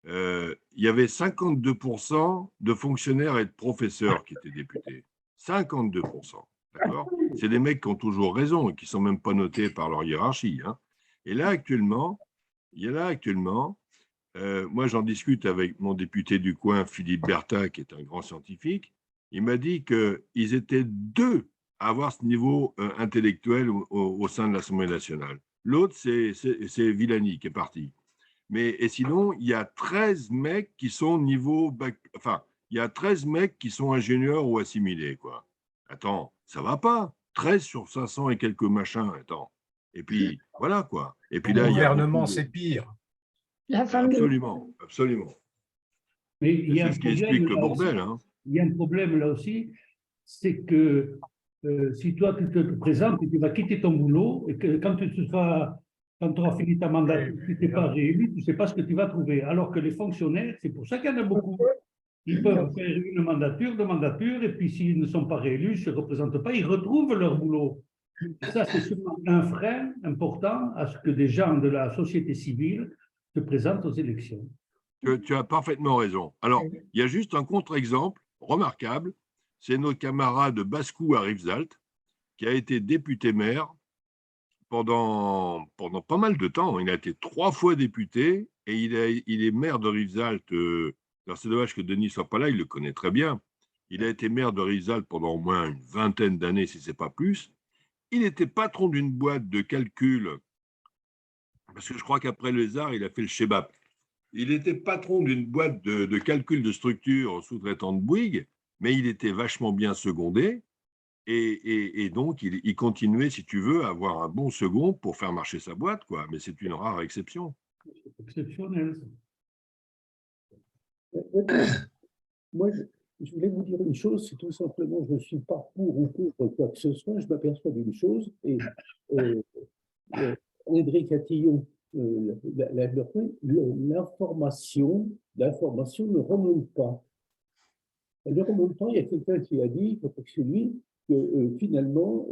il y avait 52% de fonctionnaires et de professeurs qui étaient députés. 52%. D'accord ? C'est des mecs qui ont toujours raison et qui ne sont même pas notés par leur hiérarchie. Hein. Et là, actuellement, moi, j'en discute avec mon député du coin, Philippe Bertha, qui est un grand scientifique. Il m'a dit qu'ils étaient 2 à avoir ce niveau intellectuel au sein de l'Assemblée nationale. L'autre, c'est Villani qui est parti. Et sinon, il y a 13 mecs qui sont niveau bac, enfin, il y a 13 mecs qui sont ingénieurs ou assimilés, quoi. Attends, ça va pas. 13 sur 500 et quelques machins, attends. Et puis, voilà, quoi. Et puis là, le gouvernement, c'est pire. Absolument, absolument. Mais il y a c'est ce qui explique le bordel. Hein. Il y a un problème là aussi, c'est que si toi, tu te présentes et tu vas quitter ton boulot, et que quand tu auras fini ta mandature, tu n'es pas réélu, tu ne sais pas ce que tu vas trouver. Alors que les fonctionnaires, c'est pour ça qu'il y en a beaucoup. Ils peuvent faire une mandature, et puis s'ils ne sont pas réélus, ils ne se représentent pas, ils retrouvent leur boulot. Ça, c'est sûrement un frein important à ce que des gens de la société civile se présentent aux élections. Tu as parfaitement raison. Alors, il y a juste un contre-exemple remarquable, c'est notre camarade Bascou à Rivesaltes, qui a été député-maire pendant pas mal de temps. Il a été 3 fois député et il est maire de Rivesaltes. Alors, c'est dommage que Denis ne soit pas là, il le connaît très bien. Il a été maire de Rivesaltes pendant au moins une vingtaine d'années, si ce n'est pas plus. Il était patron d'une boîte de calcul, parce que je crois qu'après les arts, il a fait le Chebap. Il était patron d'une boîte de calcul de structure sous-traitant de Bouygues, mais il était vachement bien secondé. Et donc, il continuait, si tu veux, à avoir un bon second pour faire marcher sa boîte, quoi. Mais c'est une rare exception. C'est exceptionnel. Moi, je voulais vous dire une chose, c'est tout simplement, je ne suis pas pour ou contre quoi que ce soit, je m'aperçois d'une chose, et André Catillon, l'information ne remonte pas. Elle ne remonte pas, il y a quelqu'un qui a dit, je crois que c'est lui, que finalement,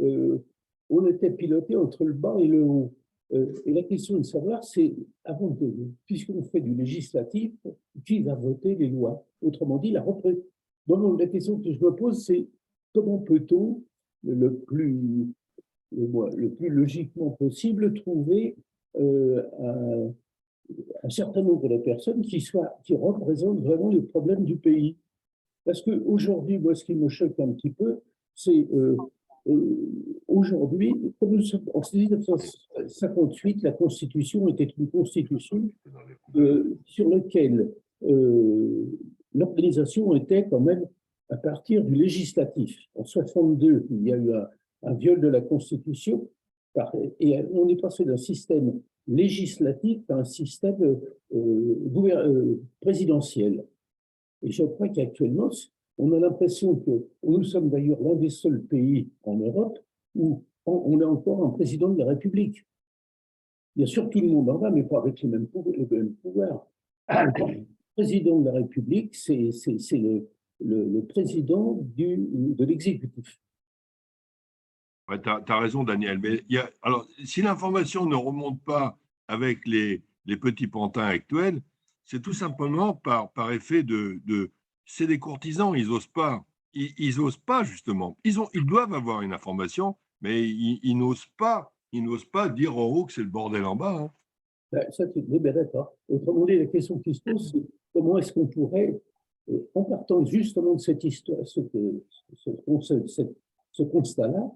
on était piloté entre le bas et le haut. Et la question de savoir, c'est, puisqu'on fait du législatif, qui va voter les lois? Autrement dit, donc, la question que je me pose, c'est comment peut-on, le plus logiquement possible, trouver un certain nombre de personnes qui représentent vraiment les problèmes du pays. Parce qu'aujourd'hui, moi, ce qui me choque un petit peu, c'est aujourd'hui, comme nous sommes en 1958, la Constitution était une Constitution sur laquelle l'organisation était quand même à partir du législatif. En 62, il y a eu un viol de la Constitution et on est passé d'un système législatif à un système présidentiel. Et je crois qu'actuellement, on a l'impression que nous sommes d'ailleurs l'un des seuls pays en Europe où on a encore un président de la République. Bien sûr, tout le monde en a, mais pas avec les mêmes pouvoirs. Le président de la République, c'est le président de l'exécutif. Ouais, tu as raison, Daniel. Mais alors, si l'information ne remonte pas avec les petits pantins actuels, c'est tout simplement par effet c'est des courtisans, ils n'osent pas. Ils n'osent pas, justement. Ils doivent avoir une information, mais ils n'osent pas. Ils n'osent pas dire en haut que c'est le bordel en bas. Hein. Ça, d'accord. Autrement dit, la question qui se pose, c'est comment est-ce qu'on pourrait, en partant justement de cette histoire, ce constat-là,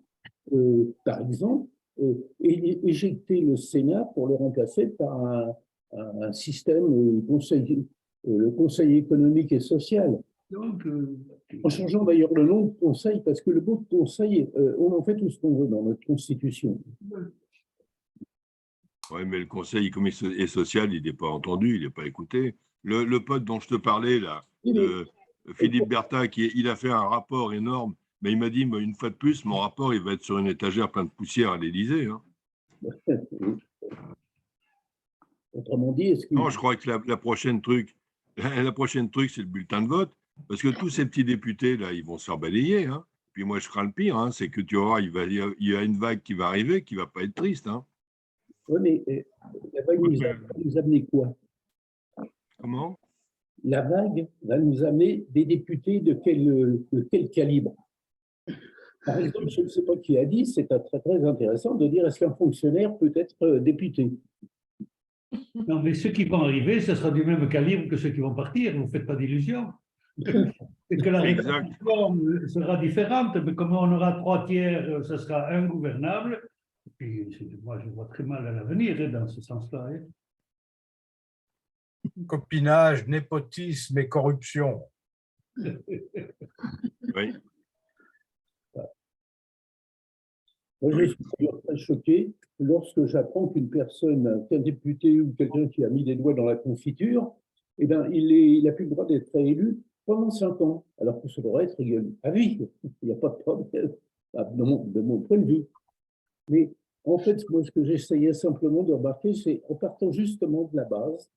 par exemple, éjecter le Sénat pour le remplacer par un système, le Conseil économique et social. Donc, En changeant d'ailleurs le nom de conseil, parce que le mot de conseil, on en fait tout ce qu'on veut dans notre Constitution. Oui, mais le Conseil économique et social, il n'est pas entendu, il n'est pas écouté. Le pote dont je te parlais, là, Philippe Bertha, il a fait un rapport énorme, mais il m'a dit, une fois de plus, mon rapport, il va être sur une étagère pleine de poussière à l'Élysée. Hein. Autrement dit, est-ce que… Non, je crois que la prochaine truc, c'est le bulletin de vote, parce que tous ces petits députés, là, ils vont se faire balayer. Hein. Puis moi, je crains le pire, hein, c'est que tu vas voir, il y a une vague qui va arriver, qui ne va pas être triste. Hein. Oui, mais la vague va nous amener quoi? Comment? La vague va nous amener des députés de quel calibre? Par exemple, je ne sais pas qui a dit, c'est très, très intéressant de dire est-ce qu'un fonctionnaire peut être député? Non, mais ceux qui vont arriver, ce sera du même calibre que ceux qui vont partir. Ne vous faites pas d'illusions. Et que la répartition sera différente, mais comme on aura 3/3, ce sera ingouvernable. Et puis, moi, je vois très mal à l'avenir dans ce sens-là. Hein. Copinage, népotisme et corruption. Oui. Moi, je suis très choqué lorsque j'apprends qu'une personne, qu'un député ou quelqu'un qui a mis des doigts dans la confiture, eh ben, il n'a plus le droit d'être réélu pendant 5 ans, alors que ça devrait être égal à vie. Il n'y a pas de problème, de mon point de vue. Mais en fait, moi, ce que j'essayais simplement de remarquer, c'est en partant justement de la base,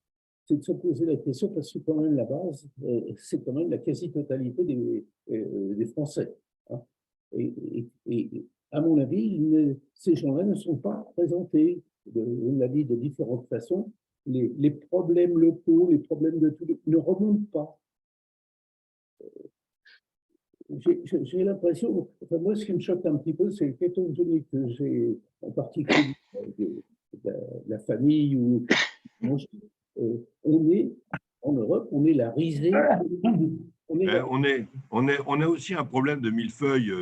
c'est de se poser la question, parce que quand même la base, c'est quand même la quasi-totalité des Français. Hein. Et à mon avis, ces gens-là ne sont pas représentés, on l'a dit de différentes façons. Les problèmes locaux, les problèmes de tout, ne remontent pas. J'ai l'impression, enfin moi, ce qui me choque un petit peu, c'est étant donné que j'ai en particulier la famille où on est en Europe, on est la risée. On a aussi un problème de millefeuille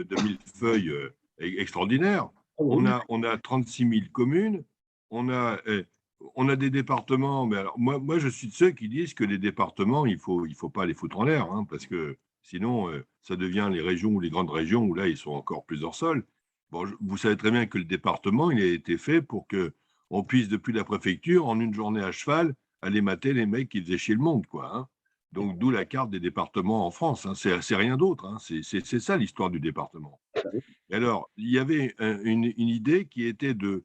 extraordinaire. On a 36 000 communes, on a des départements, mais alors moi je suis de ceux qui disent que les départements, il faut pas les foutre en l'air, hein, parce que sinon ça devient les régions ou les grandes régions où là ils sont encore plus hors sol. Bon, vous savez très bien que le département, il a été fait pour qu'on puisse, depuis la préfecture, en une journée à cheval, aller mater les mecs qui faisaient chier le monde, quoi. Hein. Donc, d'où la carte des départements en France. Hein. C'est rien d'autre. Hein. C'est ça l'histoire du département. Et alors, il y avait une idée qui était de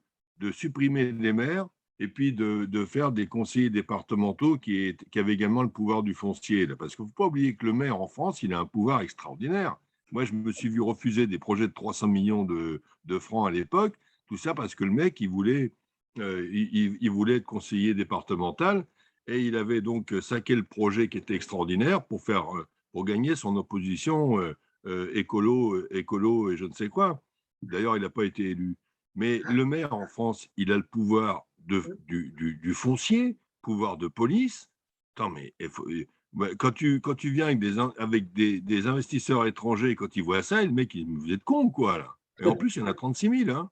supprimer les maires et puis de faire des conseillers départementaux qui avaient également le pouvoir du foncier. Là. Parce qu'il ne faut pas oublier que le maire en France, il a un pouvoir extraordinaire. Moi, je me suis vu refuser des projets de 300 millions de francs à l'époque. Tout ça parce que le mec, il voulait être conseiller départemental. Et il avait donc saqué le projet qui était extraordinaire pour gagner son opposition écolo et je ne sais quoi. D'ailleurs, il n'a pas été élu. Mais le maire en France, il a le pouvoir du foncier, pouvoir de police. Attends, mais quand tu viens avec des investisseurs étrangers, quand ils voient ça, le mec, vous êtes con, quoi, là. Et en plus, il y en a 36 000. Hein.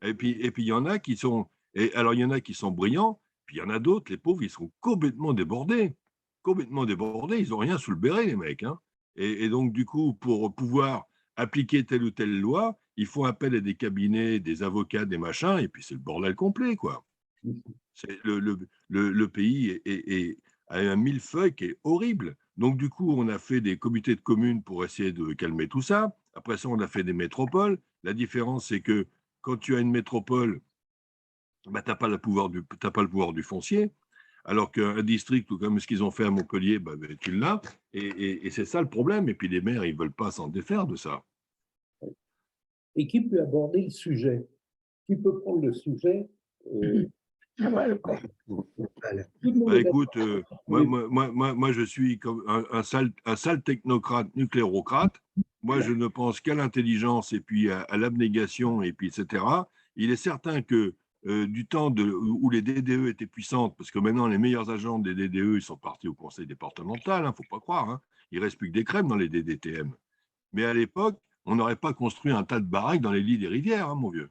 Et puis, il y en a qui sont… alors, il y en a qui sont brillants. Puis il y en a d'autres, les pauvres, ils sont complètement débordés. Complètement débordés, ils n'ont rien sous le béret, les mecs. Hein. Et donc, du coup, pour pouvoir appliquer telle ou telle loi, il faut appel à des cabinets, des avocats, des machins, et puis c'est le bordel complet, quoi. Le pays a un millefeuille qui est horrible. Donc, du coup, on a fait des comités de communes pour essayer de calmer tout ça. Après ça, on a fait des métropoles. La différence, c'est que quand tu as une métropole, bah, tu n'as pas le pouvoir du foncier, alors qu'un district, ou comme ce qu'ils ont fait à Montpellier, bah, tu l'as, et c'est ça le problème. Et puis les maires, ils ne veulent pas s'en défaire de ça. et qui peut aborder le sujet. Qui peut prendre le sujet Ah, voilà. tout le monde Bah, est écoute, d'accord. moi, je suis comme un sale technocrate nucléocrate. Moi, je ne pense qu'à l'intelligence et puis à l'abnégation, et puis etc. Il est certain que du temps où les DDE étaient puissantes, parce que maintenant, les meilleurs agents des DDE, ils sont partis au conseil départemental, il ne faut pas croire. Hein. Il ne reste plus que des crèmes dans les DDTM. Mais à l'époque, on n'aurait pas construit un tas de baraques dans les lits des rivières, hein, mon vieux.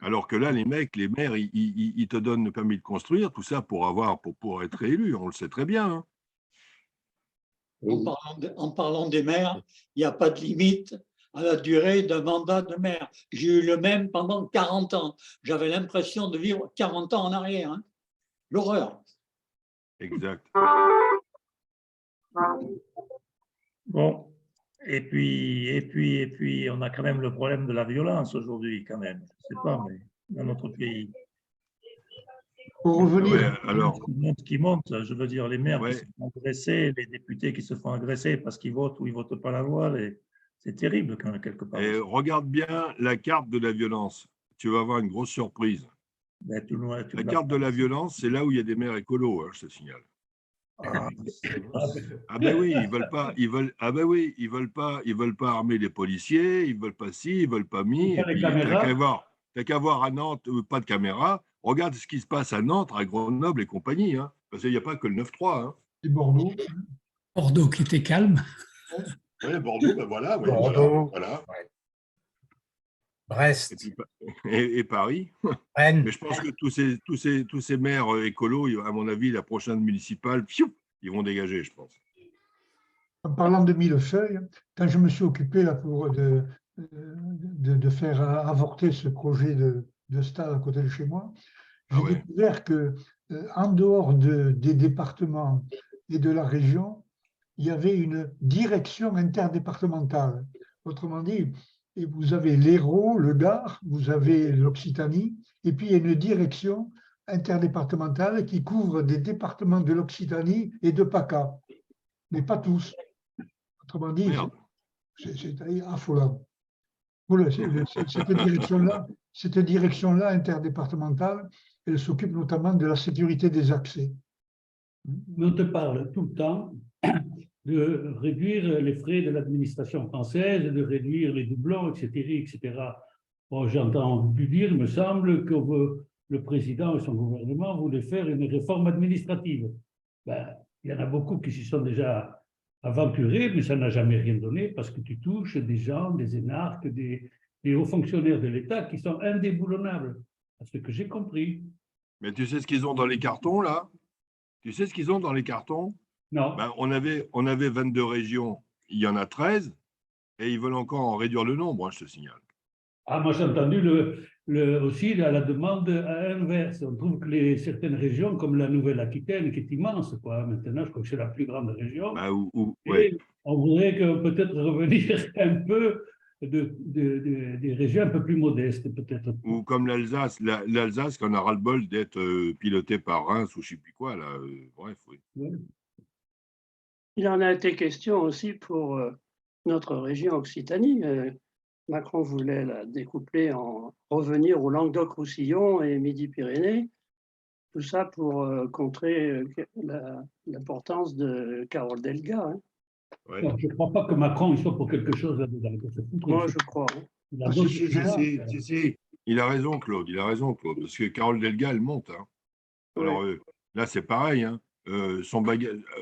Alors que là, les maires, ils te donnent le permis de construire, tout ça pour être élu, on le sait très bien. Hein. En parlant des maires, il n'y a pas de limite à la durée d'un mandat de maire. J'ai eu le même pendant 40 ans. J'avais l'impression de vivre 40 ans en arrière. Hein. L'horreur. Exact. Bon, et puis, on a quand même le problème de la violence aujourd'hui, quand même. Je ne sais pas, mais dans notre pays. Pour revenir, Ouais, alors, Qui monte, je veux dire, les maires Ouais. qui se font agresser, les députés qui se font agresser parce qu'ils votent ou ils ne votent pas la loi, c'est terrible, quand même, quelque part. et regarde bien la carte de la violence. Tu vas avoir une grosse surprise. Ben, La carte de la violence, c'est là où il y a des maires écolos, hein, je te signale. Ah, Ah ben oui, ils veulent pas, ils veulent pas armer les policiers, ils veulent pas ci, ils veulent pas mi. Pas Et les puis caméras. t'as qu'à voir à Nantes, pas de caméra. Regarde ce qui se passe à Nantes, à Grenoble et compagnie, hein, parce qu'il n'y a pas que le 9-3. Hein. et Bordeaux, Bordeaux qui était calme. Oui, Bordeaux, ben voilà, oui, Bordeaux. voilà. Brest, Et, puis, et Paris. Rennes. Mais je pense que tous ces maires écolos, à mon avis, la prochaine municipale, ils vont dégager, je pense. en parlant de millefeuille, quand je me suis occupé là, de faire avorter ce projet de stade à côté de chez moi, j'ai découvert que en dehors des départements et de la région, il y avait une direction interdépartementale. Autrement dit, et vous avez l'Hérault, le Gard, vous avez l'Occitanie, et puis il y a une direction interdépartementale qui couvre des départements de l'Occitanie et de PACA, mais pas tous. Autrement dit, c'est affolant. Cette direction-là interdépartementale, elle s'occupe notamment de la sécurité des accès. Mais on te parle tout le temps de réduire les frais de l'administration française, de réduire les doublons, etc. etc. Bon, j'ai entendu dire, il me semble, que le président et son gouvernement voulaient faire une réforme administrative. Ben, il y en a beaucoup qui s'y sont déjà aventurés, mais ça n'a jamais rien donné parce que tu touches des gens, des énarques, des hauts fonctionnaires de l'État qui sont indéboulonnables, à ce que j'ai compris. Mais tu sais ce qu'ils ont dans les cartons, là? Tu sais ce qu'ils ont dans les cartons? Non. Ben, on avait 22 régions, il y en a 13, et ils veulent encore en réduire le nombre, hein, je te signale. Ah, moi, j'ai entendu aussi la demande à l'inverse. On trouve que certaines régions, comme la Nouvelle-Aquitaine, qui est immense, quoi. Maintenant, je crois que c'est la plus grande région. Ben, Et on voudrait peut-être revenir un peu des régions un peu plus modestes, peut-être. Ou comme l'Alsace, qu'on a ras-le-bol d'être pilotée par Reims ou je ne sais plus quoi, là. Bref, oui. Ouais. Il en a été question aussi pour notre région Occitanie. Macron voulait la découpler revenir au Languedoc-Roussillon et Midi-Pyrénées. Tout ça pour contrer l'importance de Carole Delga. Hein. Ouais. Non, je ne crois pas que Macron il soit pour quelque chose là-dedans. Moi, je crois. Hein. Il a d'autres Si. Il a raison, Claude, parce que Carole Delga, elle monte. Hein. Alors là, c'est pareil. Hein.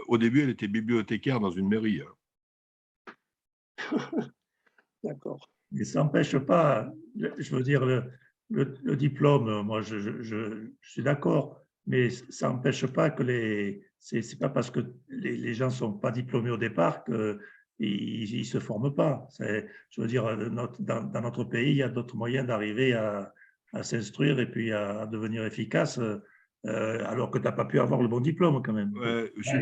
Au début, elle était bibliothécaire dans une mairie. Hein. D'accord. Mais ça n'empêche pas, je veux dire, le diplôme, moi, je suis d'accord, mais ça n'empêche pas que c'est pas parce que les gens ne sont pas diplômés au départ qu'ils ne se forment pas. Je veux dire, dans notre pays, il y a d'autres moyens d'arriver à s'instruire et puis à devenir efficace, alors que tu n'as pas pu avoir le bon diplôme quand même. Je suis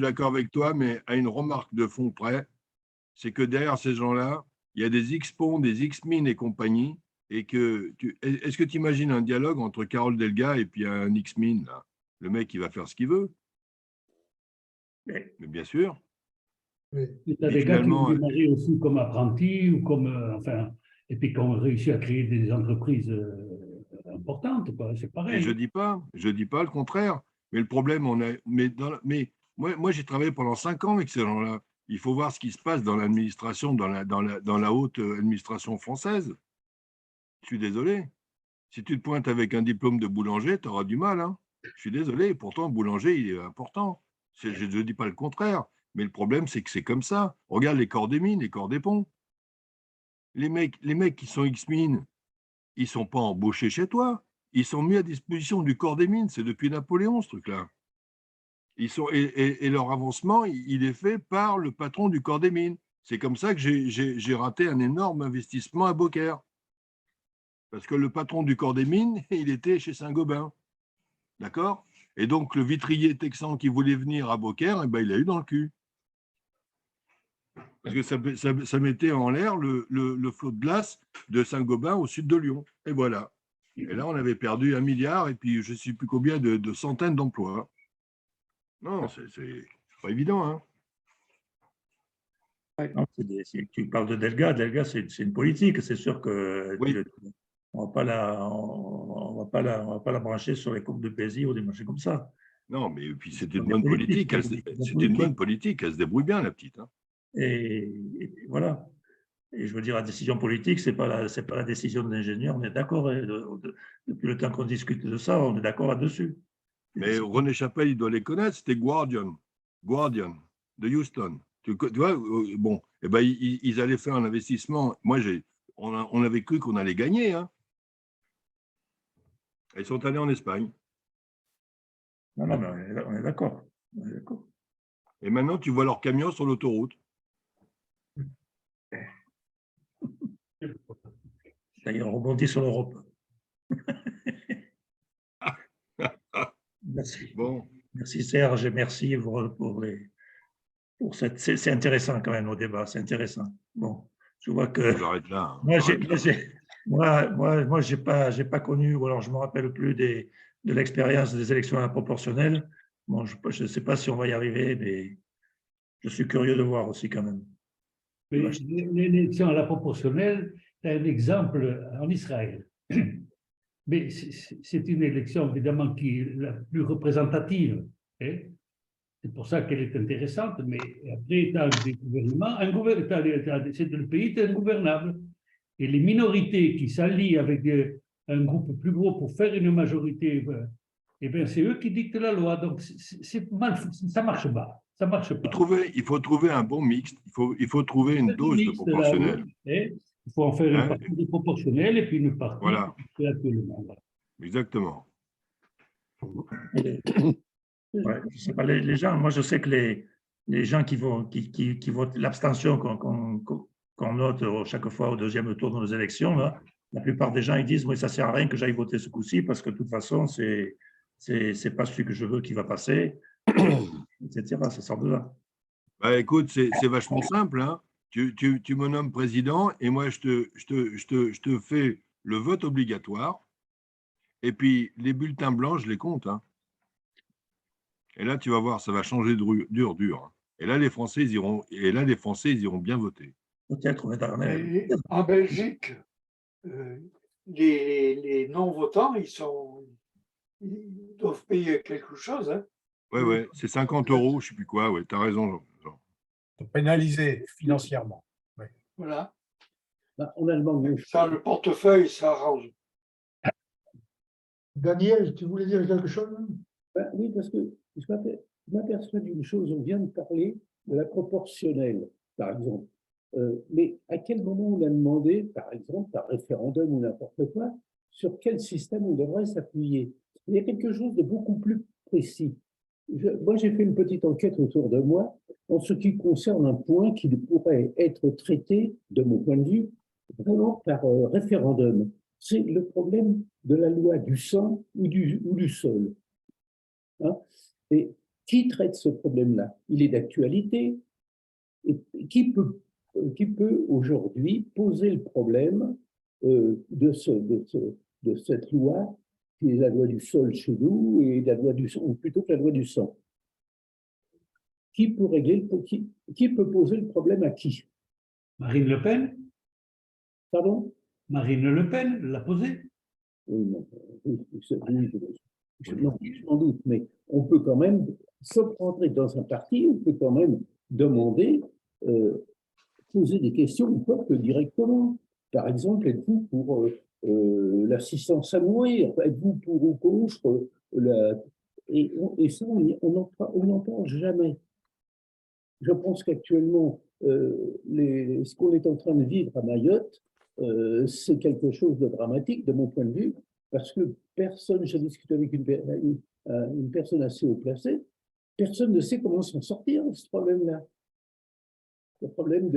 d'accord avec toi, mais à une remarque de fond près, c'est que derrière ces gens-là, il y a des X-Pont, des X-Mine et compagnie, et que est-ce que tu imagines un dialogue entre Carole Delga et puis un X-Mine, là? Le mec, il va faire ce qu'il veut. Mais bien sûr. Oui. Il y a Et des gars qui finalement, ont démarré aussi comme apprentis ou comme, enfin, et puis qui ont réussi à créer des entreprises importantes, quoi. C'est et pareil. je dis pas le contraire. Mais le problème, mais moi j'ai travaillé pendant 5 ans avec ces gens-là. Il faut voir ce qui se passe dans l'administration, dans la haute administration française. Je suis désolé. Si tu te pointes avec un diplôme de boulanger, tu auras du mal, hein. Je suis désolé. Pourtant, boulanger, il est important. Je ne dis pas le contraire. Mais le problème, c'est que c'est comme ça. Regarde les corps des mines, les corps des ponts. Les mecs qui sont X-Mines, ils ne sont pas embauchés chez toi. Ils sont mis à disposition du corps des mines. C'est depuis Napoléon, ce truc-là. Et leur avancement, il est fait par le patron du corps des mines. C'est comme ça que j'ai raté un énorme investissement à Beaucaire. Parce que le patron du corps des mines, il était chez Saint-Gobain. D'accord? Et donc, le vitrier texan qui voulait venir à Beaucaire, eh ben, il l'a eu dans le cul. Parce que ça mettait en l'air le flot de glace de Saint-Gobain au sud de Lyon. Et voilà. Et là, on avait perdu 1 milliard et puis je ne sais plus combien de centaines d'emplois. Non, c'est pas évident, hein. Non, tu parles de Delga. Delga, c'est une politique. C'est sûr que Oui. on va pas la brancher sur les coupes de plaisir ou des marchés comme ça. Non, mais puis c'était Des une bonne politique. politiques, C'était une bonne politique. Elle se débrouille bien, la petite, hein. Et voilà. Et je veux dire, la décision politique, c'est pas la décision de l'ingénieur. On est d'accord. Depuis le temps qu'on discute de ça, on est d'accord là-dessus. Mais René Chapelle, il doit les connaître. C'était Guardian de Houston. Tu vois, bon, eh ben, ils allaient faire un investissement. Moi, on avait cru qu'on allait gagner, hein. Ils sont allés en Espagne. Non, mais on est d'accord. Et maintenant, tu vois leurs camions sur l'autoroute. D'ailleurs, on rebondit sur l'Europe. Merci. Bon. Merci Serge et merci pour cette. C'est intéressant quand même au débat, c'est intéressant. Bon, je vois que. J'arrête là. Moi, j'ai pas connu, ou alors je me rappelle plus de l'expérience des élections à la proportionnelle. Bon, je ne sais pas si on va y arriver, mais je suis curieux de voir aussi quand même. Mais l'élection à la proportionnelle, c'est un exemple en Israël. Mais c'est une élection évidemment qui est la plus représentative, hein. C'est pour ça qu'elle est intéressante, mais après, tu as des gouvernements, le pays est ingouvernable. Et les minorités qui s'allient avec un groupe plus gros pour faire une majorité, eh bien, c'est eux qui dictent la loi. Donc, c'est mal, ça ne marche pas. Ça marche pas. Il faut trouver un bon mixte. Il faut trouver une dose de proportionnelle. Il faut en faire une partie de proportionnelle et puis une partie voilà. actuellement. Exactement. Ouais, je sais pas, les gens, moi je sais que les gens qui votent l'abstention qu'on note chaque fois au deuxième tour de nos élections, là, la plupart des gens ils disent oui, ça ne sert à rien que j'aille voter ce coup-ci parce que de toute façon, c'est pas celui que je veux qui va passer, etc. Ça sort de là. Bah, écoute, c'est vachement simple, hein. Tu me nommes président et moi je te fais le vote obligatoire et puis les bulletins blancs, je les compte, hein. Et là, tu vas voir, ça va changer dur, hein. Et là, les Français, ils iront bien voter. Peut-être on est dans en Belgique, les non-votants, ils doivent payer quelque chose, hein. Ouais, c'est 50 €, je ne sais plus quoi. Ouais, tu as raison, Jean. Pénalisé financièrement. Ouais. Voilà. En Allemagne, ça, le portefeuille, ça arrange. Daniel, tu voulais dire quelque chose? Oui, parce que je m'aperçois d'une chose, on vient de parler de la proportionnelle, par exemple. Mais à quel moment on a demandé, par exemple, par référendum ou n'importe quoi, sur quel système on devrait s'appuyer? Il y a quelque chose de beaucoup plus précis. Moi, j'ai fait une petite enquête autour de moi en ce qui concerne un point qui pourrait être traité, de mon point de vue, vraiment par référendum. C'est le problème de la loi du sang ou du sol. Hein? Et qui traite ce problème-là? Il est d'actualité. Et qui peut aujourd'hui poser le problème de cette loi, qui est la loi du sol chez nous, et la loi du sang, ou plutôt que la loi du sang? qui peut régler, qui peut poser le problème à qui? Marine Le Pen? Pardon? Marine Le Pen l'a posé. Oui, non, non, je m'en doute, mais on peut quand même, sans rentrer dans un parti, on peut quand même demander, poser des aux au peuple directement. Par exemple, êtes-vous pour l'assistance à mourir? Êtes-vous pour ou contre la... Et ça, on n'en parle jamais. Je pense qu'actuellement, ce qu'on est en train de vivre à Mayotte, c'est quelque chose de dramatique de mon point de vue, parce que personne, j'ai discuté avec une personne assez haut placée, personne ne sait comment s'en sortir de ce problème-là. Le problème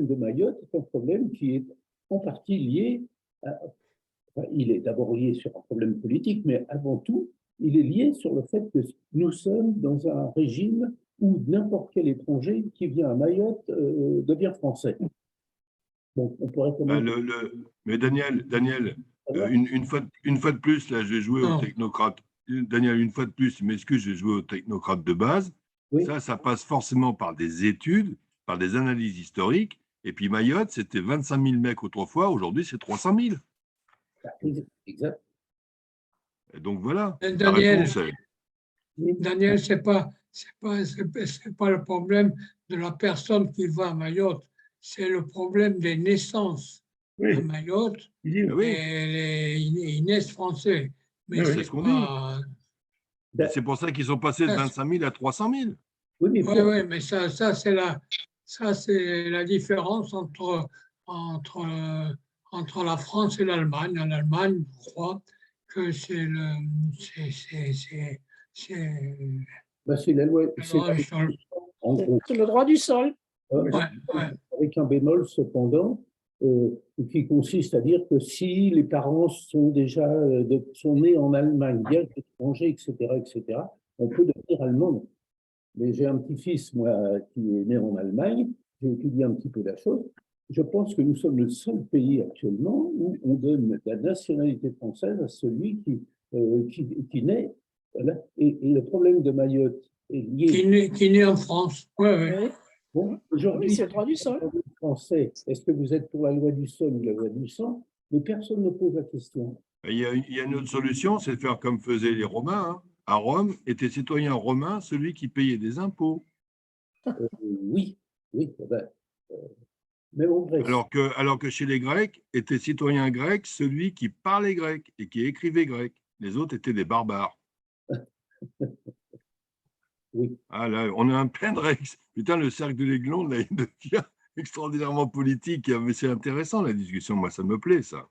de Mayotte est un problème qui est en partie lié il est d'abord lié sur un problème politique, mais avant tout, il est lié sur le fait que nous sommes dans un régime où n'importe quel étranger qui vient à Mayotte devient français. Bon, on pourrait mais Daniel, une fois de plus, là, je vais jouer au technocrate. Daniel, une fois de plus, mais est-ce que je vais jouer au technocrate de base? Oui. Ça passe forcément par des études, par des analyses historiques. Et puis Mayotte, c'était 25 000 mecs autrefois, aujourd'hui c'est 300 000. Exact. Et donc voilà. Daniel, c'est pas le problème de la personne qui va à Mayotte, c'est le problème des naissances à Mayotte. Et ils naissent français. Mais c'est ce qu'on dit. C'est pour ça qu'ils sont passés de 25 000 à 300 000. Oui, mais ça c'est la différence entre la France et l'Allemagne. En Allemagne, je crois que c'est la loi. C'est le droit du sol. Avec un bémol, cependant, qui consiste à dire que si les parents sont déjà sont nés en Allemagne, bien qu'étrangers, etc., on peut devenir allemand. Mais j'ai un petit-fils, moi, qui est né en Allemagne, j'ai étudié un petit peu la chose. Je pense que nous sommes le seul pays actuellement où on donne la nationalité française à celui qui naît. Voilà. Et le problème de Mayotte est lié… Qui naît en France. Oui. Bon, aujourd'hui, c'est le droit du sol. Français, est-ce que vous êtes pour la loi du sol ou la loi du sang? Mais personne ne pose la question. Il y a une autre solution, c'est de faire comme faisaient les Romains. Hein. À Rome, était citoyen romain celui qui payait des impôts. Oui. Même en Grèce. Alors que chez les Grecs, était citoyen grec celui qui parlait grec et qui écrivait grec. Les autres étaient des barbares. Oui. Ah là, on est en plein de règles. Putain, le cercle de l'Aiglon, là, il devient extraordinairement politique. Mais c'est intéressant, la discussion. Moi, ça me plaît, ça.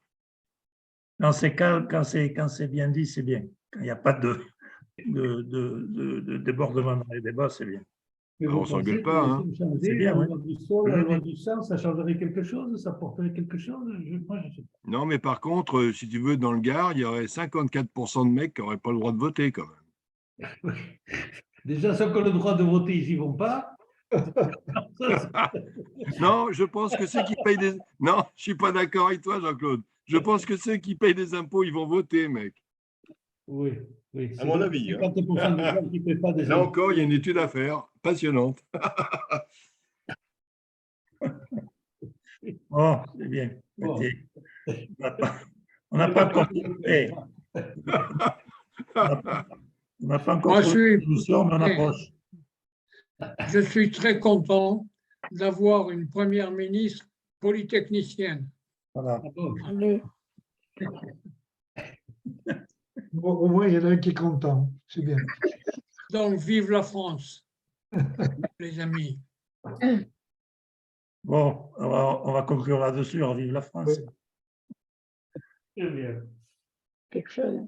Quand c'est calme, quand c'est bien dit, c'est bien. Quand il n'y a pas de débordement dans les débats, c'est bien. Mais on ne s'engueule pas. Hein. C'est bien, la loi du sol, la loi du sang, ça changerait quelque chose? Ça porterait quelque chose? Moi, je sais pas. Non, mais par contre, si tu veux, dans le Gard, il y aurait 54% de mecs qui n'auraient pas le droit de voter, quand même. Déjà, ceux qui ont le droit de voter, ils n'y vont pas. Non, je pense que ceux qui payent des… Non, je ne suis pas d'accord avec toi, Jean-Claude. Je pense que ceux qui payent des impôts, ils vont voter, mec. Oui. À mon avis. 50% des gens qui ne paient pas des impôts. Là encore, il y a une étude à faire, passionnante. Oh, c'est bien. Bon. On n'a pas encore… On n'a pas encore… Je suis très content d'avoir une première ministre polytechnicienne. Voilà. Au moins, il y en a un qui est content. C'est bien. Donc, vive la France, les amis. Bon, on va conclure là-dessus. Vive la France. Très bien. Quelque chose.